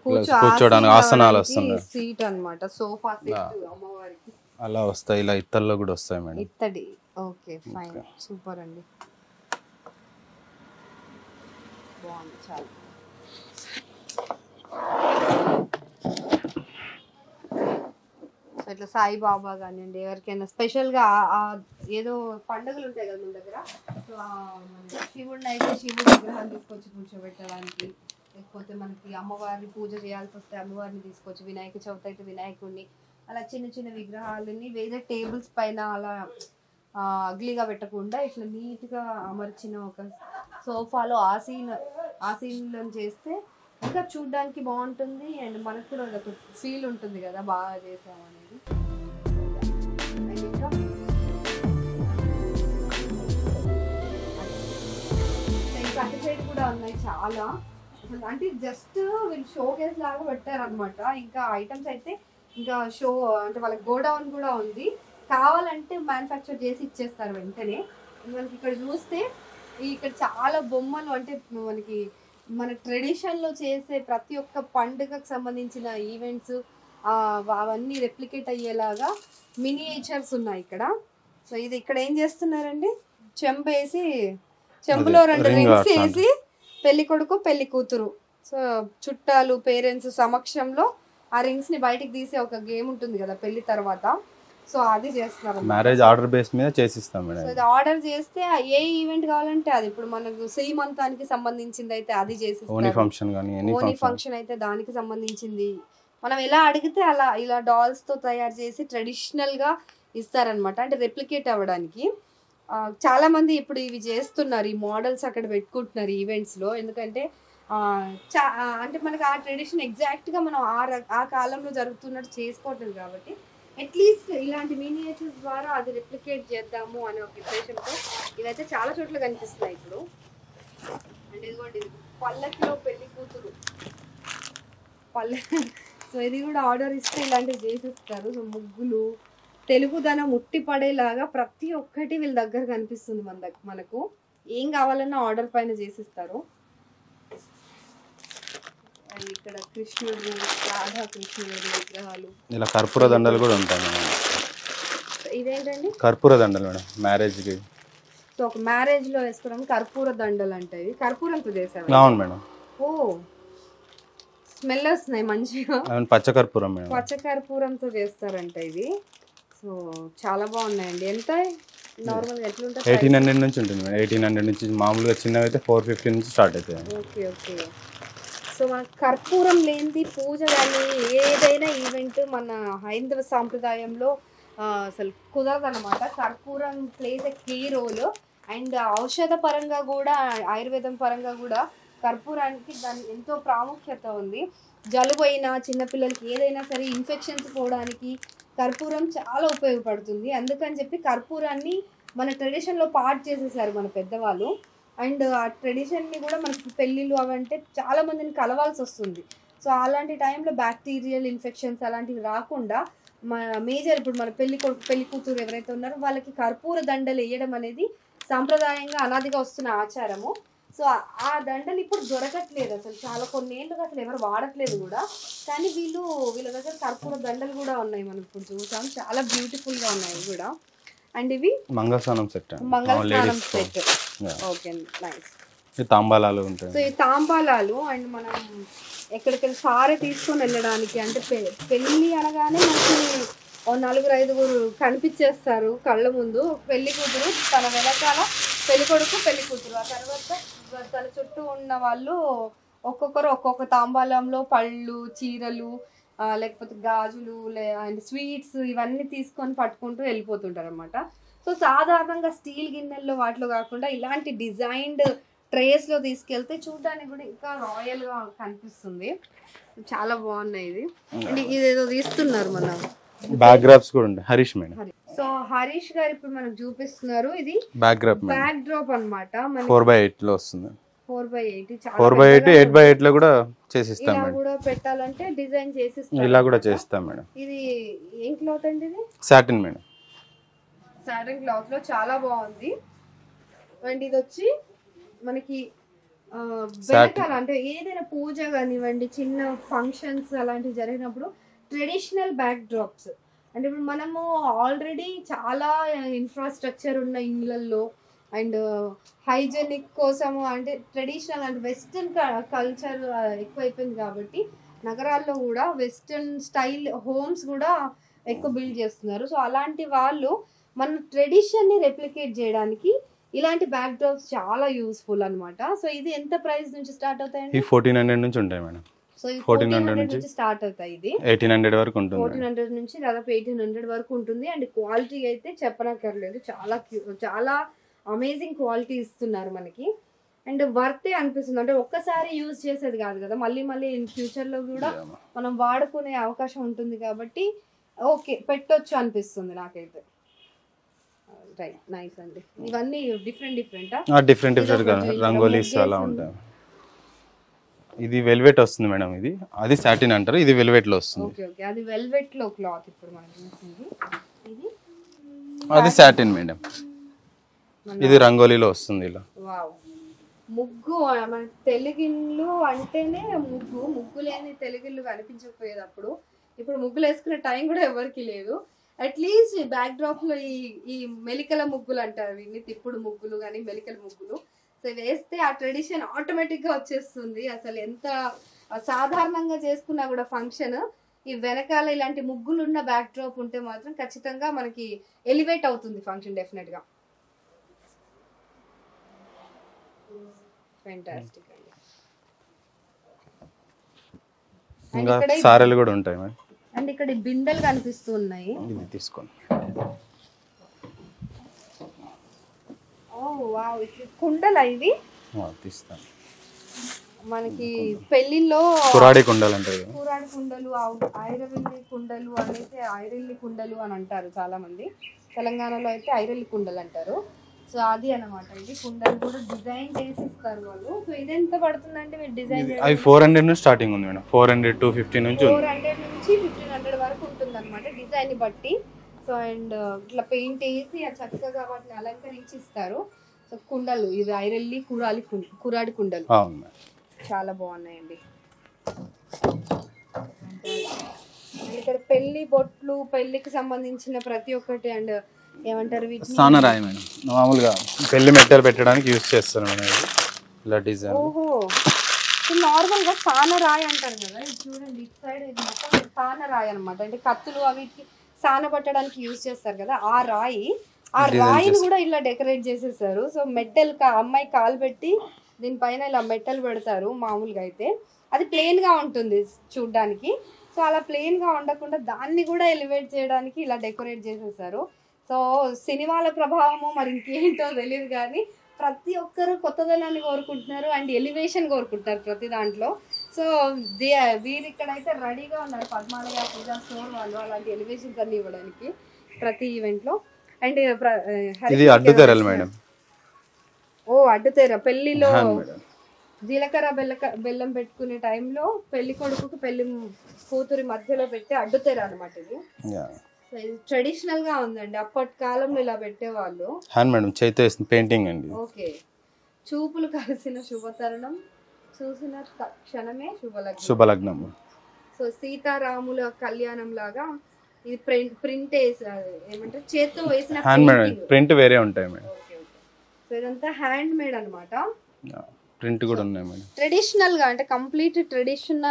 కూర్చోడానికి ఆసనాలు వస్తుంది, సీట్ అన్నమాట, సోఫా సెట్ అమ్మవారికి అలా వస్తాయి. ఇలా ఇత్తడిలో కూడా వస్తాయి మేడం. ఇత్తడి. ఓకే ఫైన్, సూపర్ అండి, బాగుంది చాలా. ఇట్లా సాయిబాబా కానివ్వండి, ఎవరికైనా స్పెషల్గా ఏదో పండుగలు ఉంటాయి కదా మన దగ్గర, సో శివుడిని అయితే శివుడి విగ్రహాలు తీసుకొచ్చి కూర్చోబెట్టడానికి, లేకపోతే మనకి అమ్మవారిని పూజ చేయాల్సి వస్తే అమ్మవారిని తీసుకొచ్చి, వినాయక చవితి అయితే వినాయకుడిని, అలా చిన్న చిన్న విగ్రహాలని వేరే టేబుల్స్ పైన అలా అగ్లీగా పెట్టకుండా ఇట్లా నీట్గా అమర్చిన ఒక సోఫాలో ఆసీనం చేస్తే ఇంకా చూడ్డానికి బాగుంటుంది. అండ్ మనకు కూడా ఒక ఫీల్ ఉంటుంది కదా, బాగా చేసామనేది. ఇంకా అటు సైడ్ కూడా ఉన్నాయి చాలా. అంటే జస్ట్ వీళ్ళు షో కేస్ లాగా పెట్టారనమాట. ఇంకా ఐటమ్స్ అయితే ఇంకా షో అంటే వాళ్ళకి గోడౌన్ కూడా ఉంది, కావాలంటే మ్యానుఫ్యాక్చర్ చేసి ఇచ్చేస్తారు వెంటనే. మనకి ఇక్కడ చూస్తే ఇక్కడ చాలా బొమ్మలు, అంటే మనకి మన ట్రెడిషన్లో చేసే ప్రతి ఒక్క పండుగకు సంబంధించిన ఈవెంట్స్ అవన్నీ రెప్లికేట్ అయ్యేలాగా మినియేచర్స్ ఉన్నాయి ఇక్కడ. సో ఇది ఇక్కడ ఏం చేస్తున్నారండి, చెంబులో 2 రింగ్స్ వేసి పెళ్లి కొడుకు పెళ్లి కూతురు, సో చుట్టాలు పేరెంట్స్ సమక్షంలో ఆ రింగ్స్ ని బయటికి తీసే ఒక గేమ్ ఉంటుంది కదా పెళ్లి తర్వాత, సో అది చేస్తున్నారు. మ్యారేజ్ ఆర్డర్ బేస్ మీద చేసిస్తాం మేడం. సో ఇది ఆర్డర్ చేస్తే ఏ ఈవెంట్ కావాలంటే అది, ఇప్పుడు మనకు శ్రీమంతానికి సంబంధించింది అయితే అది చేసిస్తారు, ఓనీ ఫంక్షన్ అయితే దానికి సంబంధించింది మనం ఎలా అడిగితే అలా ఇలా డాల్స్ తో తయారు చేసి ట్రెడిషనల్ గా ఇస్తారనమాట, అంటే రెప్లికేట్ అవ్వడానికి. చాలా మంది ఇప్పుడు ఇవి చేస్తున్నారు, ఈ మోడల్స్ అక్కడ పెట్టుకుంటున్నారు ఈవెంట్స్ లో. ఎందుకంటే అంటే మనకి ఆ ట్రెడిషన్ ఎగ్జాక్ట్ గా మనం ఆ కాలంలో జరుగుతున్నట్టు చేసుకోవట్లేదు కాబట్టి అట్లీస్ట్ ఇలాంటి మినియేచర్స్ ద్వారా అది రెప్లికేట్ చేద్దాము అనే ఒక ఉద్దేశంతో ఇవైతే చాలా చోట్ల కనిపిస్తున్నాయి ఇప్పుడు. అండ్ ఇదిగోండి పల్లకిలో పెళ్లి కూతురు సో ఇది కూడా ఆర్డర్ ఇస్తే ఇలాంటివి చేసిస్తారు. సో ముగ్గులు తెలుగుదనం ఉట్టి పడేలాగా ప్రతి ఒక్కటి వీళ్ళ దగ్గర కనిపిస్తుంది. మనకు ఏం కావాలన్నా ఆర్డర్ పైన చేసిస్తారు. ఇక్కడ కృష్ణుడు, రాధా కృష్ణుడు విగ్రహాలు, ఇలా కర్పూర దండలు కూడా ఉంటాయి. ఇదేంటండి? కర్పూర దండలు మేడం, మ్యారేజ్ కి. సో ఒక మ్యారేజ్ లో వేసుకోవడానికి కర్పూర దండలు అంటే ఇవి కర్పూరంతో చేసారు. అవును మేడం. ఓ స్మెల్ వస్తున్నాయి మంచిగా. పచ్చ కర్పూరం మేడం, పచ్చ కర్పూరంతో చేస్తారంట ఇది. సో చాలా బాగున్నాయండి. ఎంత నార్మల్ గా ఎట్లా ఉంటుంది? 1800 నుంచి ఉంటుంది మేడం. 1800 నుంచి మామూలుగా చిన్నవి అయితే 450 నుంచి స్టార్ట్ అవుతాయి. Okay okay. సో మన కర్పూరం లేనిది పూజ కానీ ఏదైనా ఈవెంట్ మన హైందవ సాంప్రదాయంలో అసలు కుదరదన్నమాట. కర్పూరం plays a key role. And ఔషధ పరంగా కూడా, ఆయుర్వేదం పరంగా కూడా కర్పూరానికి దాని ఎంతో ప్రాముఖ్యత ఉంది. జలుబు అయినా చిన్నపిల్లలకి ఏదైనా సరే ఇన్ఫెక్షన్స్ పోవడానికి కర్పూరం చాలా ఉపయోగపడుతుంది. అందుకని చెప్పి కర్పూరాన్ని మన ట్రెడిషన్లో పార్ట్ చేసేసారు మన పెద్దవాళ్ళు. అండ్ ఆ ట్రెడిషన్ని కూడా మనకి పెళ్ళిళ్ళు అవంటే చాలా మందిని కలవాల్సి వస్తుంది. సో అలాంటి టైంలో బ్యాక్టీరియల్ ఇన్ఫెక్షన్స్ అలాంటివి రాకుండా మేజర్ ఇప్పుడు మన పెళ్లి కూతురు ఎవరైతే ఉన్నారో వాళ్ళకి కర్పూర దండలు వేయడం అనేది సాంప్రదాయంగా అనాదిగా వస్తున్న ఆచారము. సో ఆ దండలు ఇప్పుడు దొరకట్లేదు అసలు, చాలా కొన్నేళ్ళుగా అసలు ఎవరు వాడట్లేదు కూడా. కానీ వీళ్ళ దగ్గర కర్పూర దండలు కూడా ఉన్నాయి, మనం ఇప్పుడు చూసాం, చాలా బ్యూటిఫుల్గా ఉన్నాయి కూడా. అండ్ ఇవి మంగళస్నానం సెట్, మంగళస్నానం సెట్. Okay, nice. తాంబాలాలు ఉంటాయి. సో ఈ తాంబాలాలు అండ్ మనం ఎక్కడికెళ్ళి సారే తీసుకొని వెళ్ళడానికి, అంటే పెళ్ళి అనగానే మనకి 4-5 కనిపించేస్తారు కళ్ళ ముందు. పెళ్లి కూతురు తన వెనకాల పెళ్లి కొడుకు పెళ్లి కూతురు, ఆ తర్వాత తన చుట్టూ ఉన్న వాళ్ళు ఒక్కొక్కరు ఒక్కొక్క తాంబాలంలో పళ్ళు, చీరలు, లేకపోతే గాజులు అండ్ స్వీట్స్ ఇవన్నీ తీసుకొని పట్టుకుంటూ వెళ్ళిపోతుంటారు అనమాట. సో సాధారణంగా స్టీల్ గిన్నెల్లో వాటిలో కాకుండా ఇలాంటి డిజైన్డ్ ట్రేస్లో తీసుకెళ్తే చూడడానికి కూడా ఇంకా రాయల్గా కనిపిస్తుంది. చాలా బాగున్నాయి ఇది. అండ్ ఇదేదో తీస్తున్నారు మన బ్యాక్డ్రాప్స్ కూడా ఉంటాయి. హరీష్ మేడం. సో హరీష్ గారు ఇప్పుడు మనకు చూపిస్తున్నారు. ఇది బ్యాక్డ్రాప్ అన్నమాట. 4x8 లో వస్తుంది. 4x8 4x8 8x8 లో కూడా చేసిస్తాం మేడం. కూడా పెట్టాలంటే డిజైన్ చేసిస్తాం, ఇలా కూడా చేస్తాం మేడం. ఇది ఏం క్లాత్ అండి? ఇది సాటిన్ మేడం. సాటిన్ క్లాత్ లో చాలా బాగుంది. అండ్ ఇది వచ్చి మనకి వెనకాల అంటే ఏదైనా పూజ కానివ్వండి, చిన్న ఫంక్షన్స్ అలాంటివి జరిగినప్పుడు ట్రెడిషనల్ బ్యాక్ డ్రాప్స్. అంటే ఇప్పుడు మనము ఆల్రెడీ చాలా ఇన్ఫ్రాస్ట్రక్చర్ ఉన్న ఇళ్ళల్లో అండ్ హైజెనిక్ కోసము అంటే ట్రెడిషనల్ అంటే వెస్ట్రన్ కల్చర్ ఎక్కువైపోయింది కాబట్టి నగరాల్లో కూడా వెస్ట్రన్ స్టైల్ హోమ్స్ కూడా ఎక్కువ బిల్డ్ చేస్తున్నారు. సో అలాంటి వాళ్ళు మన ట్రెడిషన్ని రెప్లికేట్ చేయడానికి ఇలాంటి బ్యాక్ డ్రాప్స్ చాలా యూస్ఫుల్ అన్నమాట. సో ఇది ఎంత ప్రైస్ నుంచి స్టార్ట్ అవుతాయండి? 1400 నుంచి ఉంటాయి మేడం. సో 1400 నుంచి స్టార్ట్ అవుతాయి. ఇది 1800 వరకు ఉంటుంది. 1400 నుంచి దాదాపు 1800 వరకు ఉంటుంది. అండ్ క్వాలిటీ అయితే చెప్పనక్కర్లేదు, చాలా అమేజింగ్ క్వాలిటీ ఇస్తున్నారు మనకి. అండ్ వర్తే అనిపిస్తుంది, అంటే ఒక్కసారి యూజ్ చేసేది కాదు కదా, మళ్ళీ ఇన్ ఫ్యూచర్లో కూడా మనం వాడుకునే అవకాశం ఉంటుంది కాబట్టి ఓకే పెట్టొచ్చు అనిపిస్తుంది నాకైతే. రైట్, నైస్ అండి. ఇవన్నీ డిఫరెంట్ రంగోలీస్ అలా ఉంటాయి. ఇది వెల్వెట్ వస్తుంది మేడం. ఇది అది సాటిన్ అంటారు, ఇది వెల్వెట్ లో వస్తుంది. ఓకే ఓకే, అది వెల్వెట్ లో క్లాత్ ఇప్పుడు మనం చూస్తుంది. ఇది అది సాటిన్ మేడం. ఇది రంగోలీలో వస్తుంది ఇలా. వావ్, ముగ్గు మన తెలుగిళ్ళు అంటేనే ముగ్గు లేని తెలుగిళ్ళు కనిపించకపోయేది అప్పుడు. ఇప్పుడు ముగ్గులు వేసుకునే టైం కూడా ఎవరికి లేదు. అట్లీస్ట్ బ్యాక్ డ్రాప్ లో ఈ మెలికల ముగ్గులు అంటారు వీటిని, తిప్పుడు ముగ్గులు కానీ మెలికల ముగ్గులు. సో వేస్తే ఆ ట్రెడిషన్ ఆటోమేటిక్ గా వచ్చేస్తుంది. అసలు ఎంత సాధారణంగా చేసుకున్నా కూడా ఫంక్షన్ ఈ వెనకాల ఇలాంటి ముగ్గులు ఉన్న బ్యాక్ డ్రాప్ ఉంటే మాత్రం ఖచ్చితంగా మనకి ఎలివేట్ అవుతుంది ఫంక్షన్ డెఫినెట్ గా. ఫెంటాస్టిక్ అండి. ఇంకా సారెలు కూడా ఉంటాయి మేడం. అండ్ ఇక్కడ బిందెలు కనిపిస్తూ ఉన్నాయి. ఇది తీసుకోండి. ఓ వావ్, కుండలు ఇవి తీస్తాను. మనకి పెళ్లిలో కురాడి కుండలు అంటారు. కురాడి కుండలు, ఐరవిల్లి కుండలు అనేది ఐరెల్లి కుండలు అని అంటారు చాలా మంది. తెలంగాణలో అయితే ఐరెల్లి కుండలు అంటారు. సో అది అన్నమాట. ఇది కుండలు కూడా డిజైన్ చేసి ఇస్తారు వాళ్ళు. సో ఇది ఎంత పడుతుందంటే మీరు డిజైన్ అవి 400 నుంచి స్టార్టింగ్ ఉంది మేడం. 400 to 15 నుంచి 400 నుంచి 1500 వరకు ఉంటుంది అనమాట డిజైన్ ని బట్టి. సో అండ్ ఇట్లా పెయింట్ వేసి చక్కగా వాటిని అలంకరించి ఇస్తారు. సో కుండలు ఇది ఐరెల్లి కురాడి కుండలు చాలా బాగున్నాయండి. ఇక్కడ పెళ్లి బొట్లు, పెళ్లికి సంబంధించిన ప్రతి ఒక్కటి అండ్ ఏమంటారు వీటిని సానరాయి మేడం. మామూలుగా పెళ్లి మెట్టలు పెట్టడానికి యూజ్ చేస్తారు మేడం. ఇలా డిజైన్. ఓహో, నార్మల్ గా సానరాయి అంటారు కదా, ఇది చూడండి ఇటు సైడ్ ఇది మొత్తం సానరాయి అనమాట. అంటే కత్తులు అవిటికి సాన పట్టడానికి యూజ్ చేస్తారు కదా, ఆ రాయిని కూడా ఇలా డెకరేట్ చేసేసారు. సో మెట్టల్ అమ్మాయి కాలు పెట్టి దీనిపైన ఇలా మెట్టలు పెడతారు. మామూలుగా అయితే అది ప్లెయిన్ గా ఉంటుంది చూడ్డానికి. సో అలా ప్లెయిన్ గా ఉండకుండా దాన్ని కూడా ఎలివేట్ చేయడానికి ఇలా డెకరేట్ చేసేసారు. సో సినిమాల ప్రభావము మరి ఇంకేంటో తెలియదు కానీ ప్రతి ఒక్కరు కొత్తదనాన్ని కోరుకుంటున్నారు అండ్ ఎలివేషన్ కోరుకుంటున్నారు ప్రతి దాంట్లో. సో వీరు ఇక్కడైతే రెడీగా ఉన్నారు పద్మాలయ పూజా స్టోర్ వాళ్ళు అలాంటి ఎలివేషన్స్ అన్ని ఇవ్వడానికి ప్రతి ఈవెంట్ లో. అండ్ ఇది అడ్డుతెరలు మేడం. ఓ అడ్డుతెర పెళ్లిలో జీలకర్ర బెల్లం పెట్టుకునే టైంలో పెళ్లి కొడుకుకి పెళ్లి కూతురి మధ్యలో పెట్టి అడ్డుతెర అనమాట ఇది. సో ఇది ట్రెడిషనల్ గా ఉందండి, అప్పటి కాలంలో ఇలా పెట్టేవాళ్ళు. మేడం చేతితో వేసిన పెయింటింగ్ అండి. ఓకే. చూపులు కలిసిన శుభతరుణం, చూసిన క్షణమే శుభలగ్నం. సో సీతారాముల కళ్యాణం లాగా ఇది ప్రింట్ ఏమంటారు చేత్తో వేసిన ప్రింట్ వేరే ఉంటాయి మేడం. సో ఇదంతా హ్యాండ్ మేడ్ అన్నమాట. ప్రింట్ కూడా ఉన్నాయి మేడం. ట్రెడిషనల్ గా అంటే కంప్లీట్ ట్రెడిషన్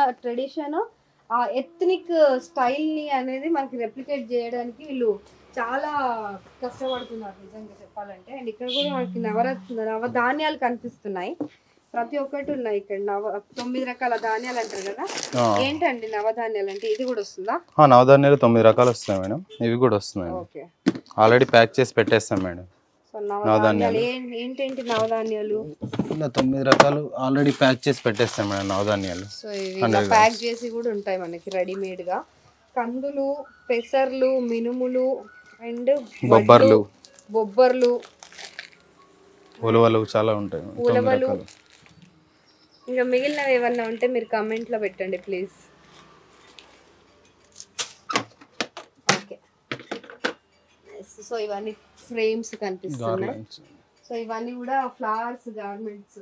ఆ ఎథ్నిక్ స్టైల్ ని అనేది మనకి రెప్లికేట్ చేయడానికి వీళ్ళు చాలా కష్టపడుతున్నారు నిజంగా చెప్పాలంటే. అండ్ ఇక్కడ కూడా మనకి నవధాన్యాలు కనిపిస్తున్నాయి, ప్రతి ఒక్కటి ఉన్నాయి ఇక్కడ. 9 రకాల ధాన్యాలు అంటారు కదా, ఏంటండి నవధాన్యాలు అంటే? ఇది కూడా వస్తుందా? నవధాన్యాలు 9 రకాలు వస్తాయి మేడం, ఇవి కూడా వస్తున్నాయి. ఓకే, ఆల్రెడీ ప్యాక్ చేసి పెట్టేస్తాం మేడం. సో నవధాన్యాలు ఏంటేంటి నవధాన్యాలు? ఇలా 9 రకాలు ఆల్రెడీ ప్యాక్ చేసి పెట్టేస్తాం మేడం నవధాన్యాలు. సో ఇవి ప్యాక్ చేసి కూడా ఉంటాయి మనకి రెడీమేడ్ గా. కందులు, పెసర్లు, మినుములు అండ్ బొబ్బర్లు, ఉలవలు చాలా ఉంటాయి. ఉలవలు. ఇంకా మిగిలినవి ఏమన్నా ఉంటే మీరు కామెంట్ లో పెట్టండి ప్లీజ్. ఓకే, సో ఇవన్నీ ఫ్రేమ్స్ కనిపిస్తున్నాయి. సో ఇవన్నీ కూడా ఫ్లవర్స్ గార్మెంట్స్,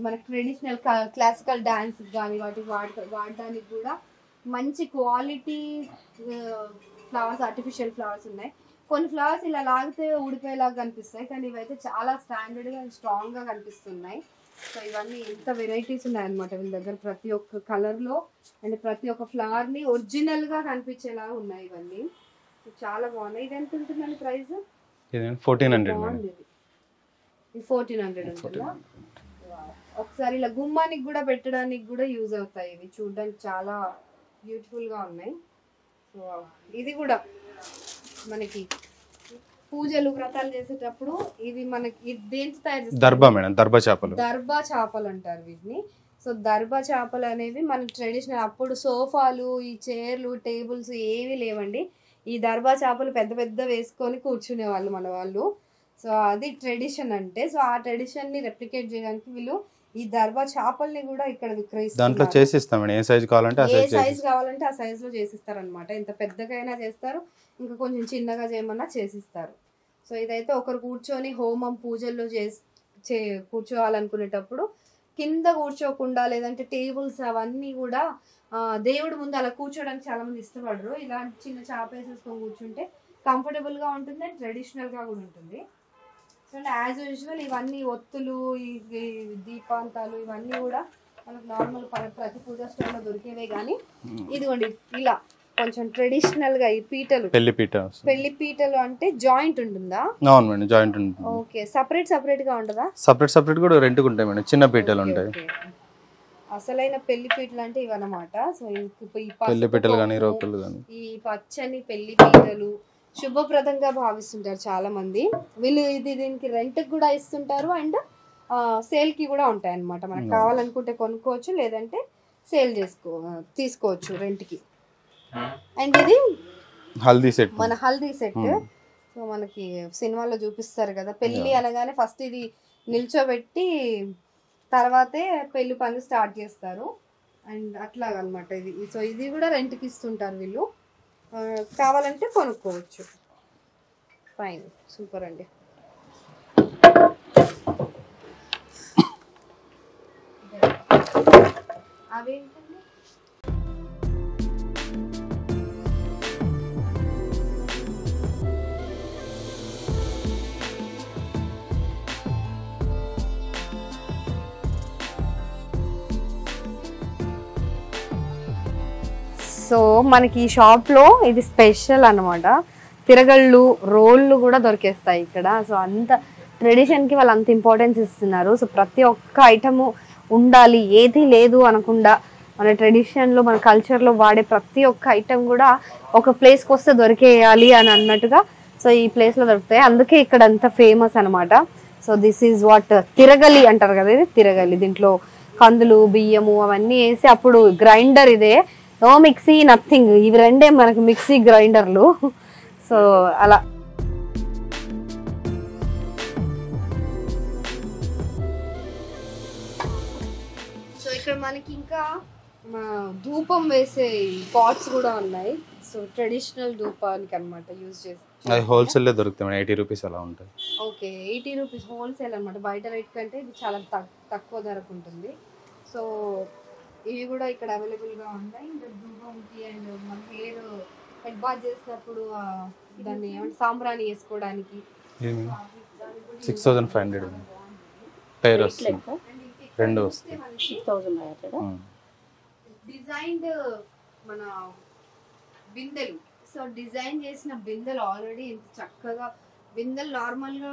మన ట్రెడిషనల్ క్లాసికల్ డాన్స్ కానీ వాటికి వాడడానికి కూడా మంచి క్వాలిటీ ఫ్లవర్స్, ఆర్టిఫిషియల్ ఫ్లవర్స్ ఉన్నాయి. కొన్ని ఫ్లవర్స్ ఇలా లాగితే ఊడిపోయేలాగా కనిపిస్తాయి, కానీ ఇవైతే చాలా స్టాండర్డ్గా స్ట్రాంగ్గా కనిపిస్తున్నాయి. సో ఇవన్నీ ఎంత వెరైటీస్ ఉన్నాయన్నమాట వీళ్ళ దగ్గర, ప్రతి ఒక్క కలర్లో అండ్ ప్రతి ఒక్క ఫ్లవర్ని ఒరిజినల్గా కనిపించేలాగా ఉన్నాయి ఇవన్నీ. చాలా బాగున్నాయి. ఇది ఎంత ఉంటుందండి ప్రైస్? 1400. ఇది 1400 ఉంటుందా? ఒకసారి ఇలా గుమ్మానికి కూడా పెట్టడానికి కూడా యూజ్ అవుతాయి ఇవి, చూడడానికి చాలా బ్యూటిఫుల్గా ఉన్నాయి. సో ఇది కూడా మనకి పూజలు వ్రతాలు చేసేటప్పుడు ఇవి మనకి దేంతో తయారు చేస్తారు? దర్బా మేడం, దర్బా చేపలు అంటారు వీటిని. సో దర్బా చేపలు అనేవి మన ట్రెడిషనల్, అప్పుడు సోఫాలు, ఈ చైర్లు, టేబుల్స్ ఏవి లేవండి. ఈ దర్బా చేపలు పెద్ద పెద్ద వేసుకొని కూర్చునే వాళ్ళు మన వాళ్ళు. సో అది ట్రెడిషన్ అంటే. సో ఆ ట్రెడిషన్ ని రెప్లికేట్ చేయడానికి వీళ్ళు ఈ దర్బా చేపల్ని కూడా ఇక్కడ విక్రయిస్తారు. దాంట్లో చేసిస్తాం ఏ సైజ్ కావాలంటే ఆ సైజ్ లో చేసిస్తారు అనమాట. ఎంత పెద్దగా అయినా చేస్తారు, ఇంకా కొంచెం చిన్నగా చేయమన్నా చేసిస్తారు. సో ఇదైతే ఒకరు కూర్చొని హోమం పూజల్లో కూర్చోవాలనుకునేటప్పుడు కింద కూర్చోకుండా, లేదంటే టేబుల్స్ అవన్నీ కూడా దేవుడి ముందు అలా కూర్చోడానికి చాలా మంది ఇష్టపడరు. ఇలాంటి చిన్న చాప వేసేసుకొని కూర్చుంటే కంఫర్టబుల్ గా ఉంటుంది అండ్ ట్రెడిషనల్ గా కూడా ఉంటుంది. సో యాజ్ యూజువల్ ఇవన్నీ ఒత్తులు, ఈ దీపాంతాలు ఇవన్నీ కూడా మనకు నార్మల్ ప్రతి పూజా స్టోర్ లో దొరికేవే. కానీ ఇదిగోండి ఇలా కొంచెం ట్రెడిషనల్ గా ఈ పీటలు, పెళ్లి పీటలు అంటే జాయింట్ ఉంటుందా? అవును మేడం, జాయింట్ ఉంటుంది. ఓకే, సెపరేట్ గా ఉంటుందా? సెపరేట్ కూడా రెంట్కి ఉంటాయి మేడం, చిన్న పీటలు ఉంటాయి. అసలైన పెళ్లి పీటలు అంటే ఇవన్నమాట. సో ఈ పెళ్లి పీటలు కానీ రోకలు కానీ ఈ పచ్చని పెళ్లి పీటలు శుభప్రదంగా భావిస్తుంటారు చాలా మంది వీళ్ళు. దీనికి రెంట్ కూడా ఇస్తుంటారు అండ్ సేల్ కి కూడా ఉంటాయి అన్నమాట. మనకు కావాలనుకుంటే కొనుక్కోవచ్చు, లేదంటే సేల్ తీసుకోవచ్చు రెంట్ కి. అండ్ ఇది మన హల్దీ సెట్. సో మనకి సినిమాలో చూపిస్తారు కదా, పెళ్లి అనగానే ఫస్ట్ ఇది నిల్చోబెట్టి తర్వాతే పెళ్లి పనులు స్టార్ట్ చేస్తారు అండ్ అట్లాగనమాట ఇది. సో ఇది కూడా రెంట్కి ఇస్తుంటారు వీళ్ళు, కావాలంటే కొనుక్కోవచ్చు. ఫైన్, సూపర్ అండి. అవేంటండి? సో మనకి ఈ షాప్లో ఇది స్పెషల్ అనమాట. తిరగళ్ళు, రోళ్ళు కూడా దొరికేస్తాయి ఇక్కడ. సో అంత ట్రెడిషన్కి వాళ్ళు అంత ఇంపార్టెన్స్ ఇస్తున్నారు. సో ప్రతి ఒక్క ఐటము ఉండాలి, ఏది లేదు అనకుండా మన ట్రెడిషన్లో, మన కల్చర్లో వాడే ప్రతి ఒక్క ఐటమ్ కూడా ఒక ప్లేస్కి వస్తే దొరికేయాలి అని అన్నట్టుగా సో ఈ ప్లేస్లో దొరుకుతాయి. అందుకే ఇక్కడ అంత ఫేమస్ అనమాట. సో దిస్ ఈజ్ వాట్ తిరగలి అంటారు కదా, ఇది తిరగలి. దీంట్లో కందులు బియ్యము అవన్నీ వేసి అప్పుడు గ్రైండర్ ఇదే, నో మిక్సీ నథింగ్, ఇవి రెండే మనకి మిక్సీ గ్రైండర్లు. సో అలా సో ఇక్కడ మనకి ఇంకా ధూపం వేసే పాట్స్ కూడా ఉన్నాయి. సో ట్రెడిషనల్ ధూపానికి అనమాట యూజ్ చేసి అది హోల్సేల్లో దొరుకుతాయి, 80 రూపీస్ అలా ఉంటుంది. ఓకే, 80 రూపీస్ హోల్సేల్ అనమాట. బయట రేట్ కంటే ఇది చాలా తక్కువ ధరకు ఉంటుంది. సో ఇవి కూడా ఇక్కడ అవైలబుల్గా ఉంటాయి. ఇంకా ధూపంకి అండ్ మన హెడ్ బాత్ చేసినప్పుడు దాన్ని ఏమంటే సాంబ్రాణి వేసుకోవడానికి 6500 పేరు వస్తుంది, 2 వస్తాయి. డిజైన్డ్ మన బిందెలు. సో డిజైన్ చేసిన బిందెలు ఆల్రెడీ ఎంత చక్కగా, బిందెలు నార్మల్గా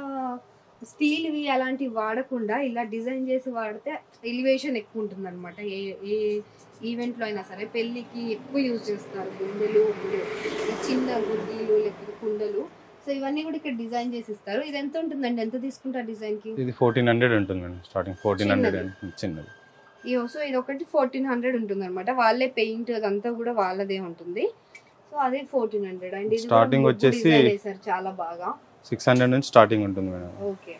స్టీల్వి అలాంటివి వాడకుండా ఇలా డిజైన్ చేసి వాడితే ఎలివేషన్ ఎక్కువ ఉంటుంది అనమాట. ఏ ఈవెంట్లో అయినా సరే పెళ్ళికి ఎక్కువ యూజ్ చేస్తారు బిందెలు, చిన్న గుడ్డీలు లేకపోతే కుండలు. సో ఇవన్నీ కూడా ఇక్కడ డిజైన్ చేసి ఇస్తారు. ఇది ఎంత ఉంటుందండి, ఎంత తీసుకుంటారు డిజైన్కి? ఇది 1400 ఉంటుంది స్టార్టింగ్, 1400 చిన్నది. సో ఇది ఒకటి 1400 ఉంటుంది అనమాట. వాళ్ళే పెయింట్ అదంతా కూడా వాళ్ళదే ఉంటుంది. సో అదే 1400. అండ్ ఇది స్టార్టింగ్ వచ్చేసి చాలా బాగా 600 నుంచి స్టార్టింగ్ ఉంటుంది మేడం. ఓకే,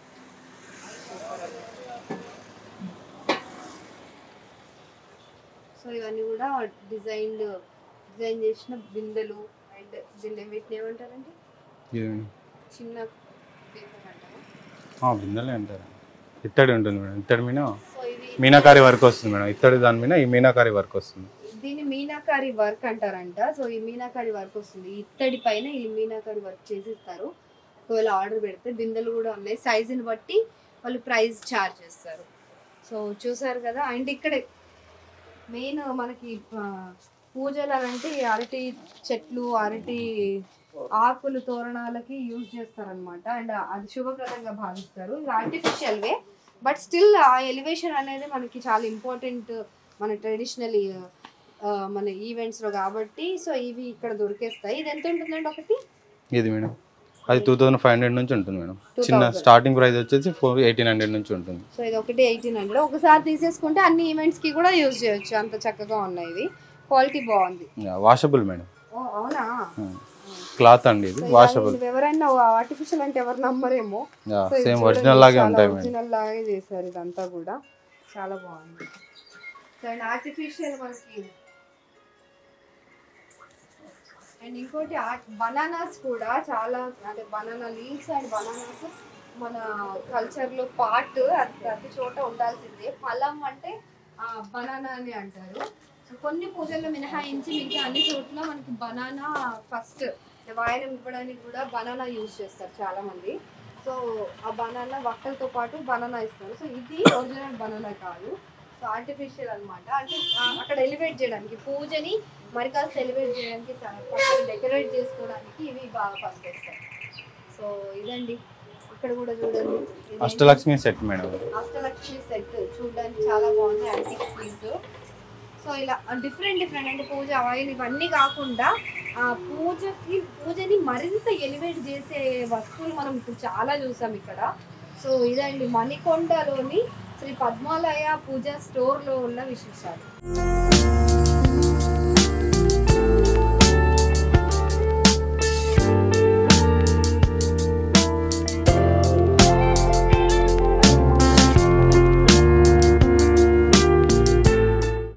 సో ఇవన్నీ కూడా డిజైన్ చేసిన బిందెలు. అండ్ వీటిని ఏమంటారండి? చిన్న బిందెలే అంటారు. ఇత్తడి ఉంటుంది మేడం, ఇత్తడి మీద మీనాకారి వర్క్ వస్తుంది మేడం. ఇత్తడి దాని మీద ఈ మీనాకారి వర్క్ వస్తుంది. దీన్ని మీనాకారి వర్క్ అంటారంట. సో ఈ మీనాకారి వర్క్ వస్తుంది, ఇత్తడి పైన ఈ మీనాకారి వర్క్ చేసిస్తారు. ఒకవేళ ఆర్డర్ పెడితే బిందెలు కూడా ఉన్నాయి, సైజుని బట్టి వాళ్ళు ప్రైస్ ఛార్జ్ చేస్తారు. సో చూసారు కదా. అండ్ ఇక్కడ మెయిన్ మనకి పూజలు అంటే అరటి చెట్లు, అరటి ఆకులు తోరణాలకి యూజ్ చేస్తారనమాట. అండ్ అది శుభప్రదంగా భావిస్తారు. ఇవి ఆర్టిఫిషియల్వే, బట్ స్టిల్ ఆ ఎలివేషన్ అనేది మనకి చాలా ఇంపార్టెంట్ మన ట్రెడిషనల్ మన ఈవెంట్స్లో కాబట్టి. సో ఇవి ఇక్కడ దొరికేస్తాయి. ఇది ఎంత ఉంటుందండి ఒకటి? ఇది మేడం అది 2500 నుంచి ఉంటుంది మేడం. చిన్న స్టార్టింగ్ ప్రైస్ వచ్చేసి 1800 నుంచి ఉంటుంది. సో ఇది ఒకటి 1800. ఒకసారి తీసేసుకుంటే అన్ని ఈవెంట్స్కి కూడా యూజ్ చేయొచ్చు, అంత చక్కగా ఉన్నాయి. ఇవి క్వాలిటీ బాగుంది. Washable madam. అవునా? క్లాత్ అండి ఇది, వాషబుల్. ఎవరైనా ఆర్టిఫిషియల్ అంటే ఎవరు నమ్మరేమో, సేమ్ ఒరిజినల్ లాగే ఉంటాయి మేడం. ఒరిజినల్ లాగే చేశారు ఇదంతా కూడా, చాలా బాగుంది. సో అండ్ ఆర్టిఫిషియల్ మనకి. అండ్ ఇంకోటి బనానాస్ కూడా చాలా, అంటే బనానా లీవ్స్ అండ్ బనానాస్ మన కల్చర్లో పార్ట్, అది ప్రతి చోట ఉండాల్సిందే. ఫలం అంటే బనానా అని అంటారు. సో కొన్ని పూజల్లో మినహాయించి మిగతా అన్ని చోట్ల మనకి బనానా ఫస్ట్ వాయనం ఇవ్వడానికి కూడా బనానా యూజ్ చేస్తారు చాలా మంది. సో ఆ బనానా వక్కలతో పాటు బనానా ఇస్తారు. సో ఇది ఒరిజినల్ బనానా కాదు, సో ఆర్టిఫిషియల్ అనమాట. అంటే అక్కడ ఎలివేట్ చేయడానికి, పూజని మరి కాస్త ఎలివేట్ చేయడానికి, డెకరేట్ చేసుకోవడానికి ఇవి బాగా పనిచేస్తాయి. సో ఇదండి. ఇక్కడ కూడా చూడండి, Ashtalakshmi set madam. Ashtalakshmi set చూడడానికి చాలా బాగుంది, యాంటిక్ పీస్. సో ఇలా డిఫరెంట్ అంటే పూజ ఆయిల్ ఇవన్నీ కాకుండా పూజని మరింత ఎలివేట్ చేసే వస్తువులు మనం ఇప్పుడు చాలా చూసాం ఇక్కడ. సో ఇదండి మణికొండలోని శ్రీ పద్మాలయ పూజా స్టోర్లో ఉన్న విశేషాలు.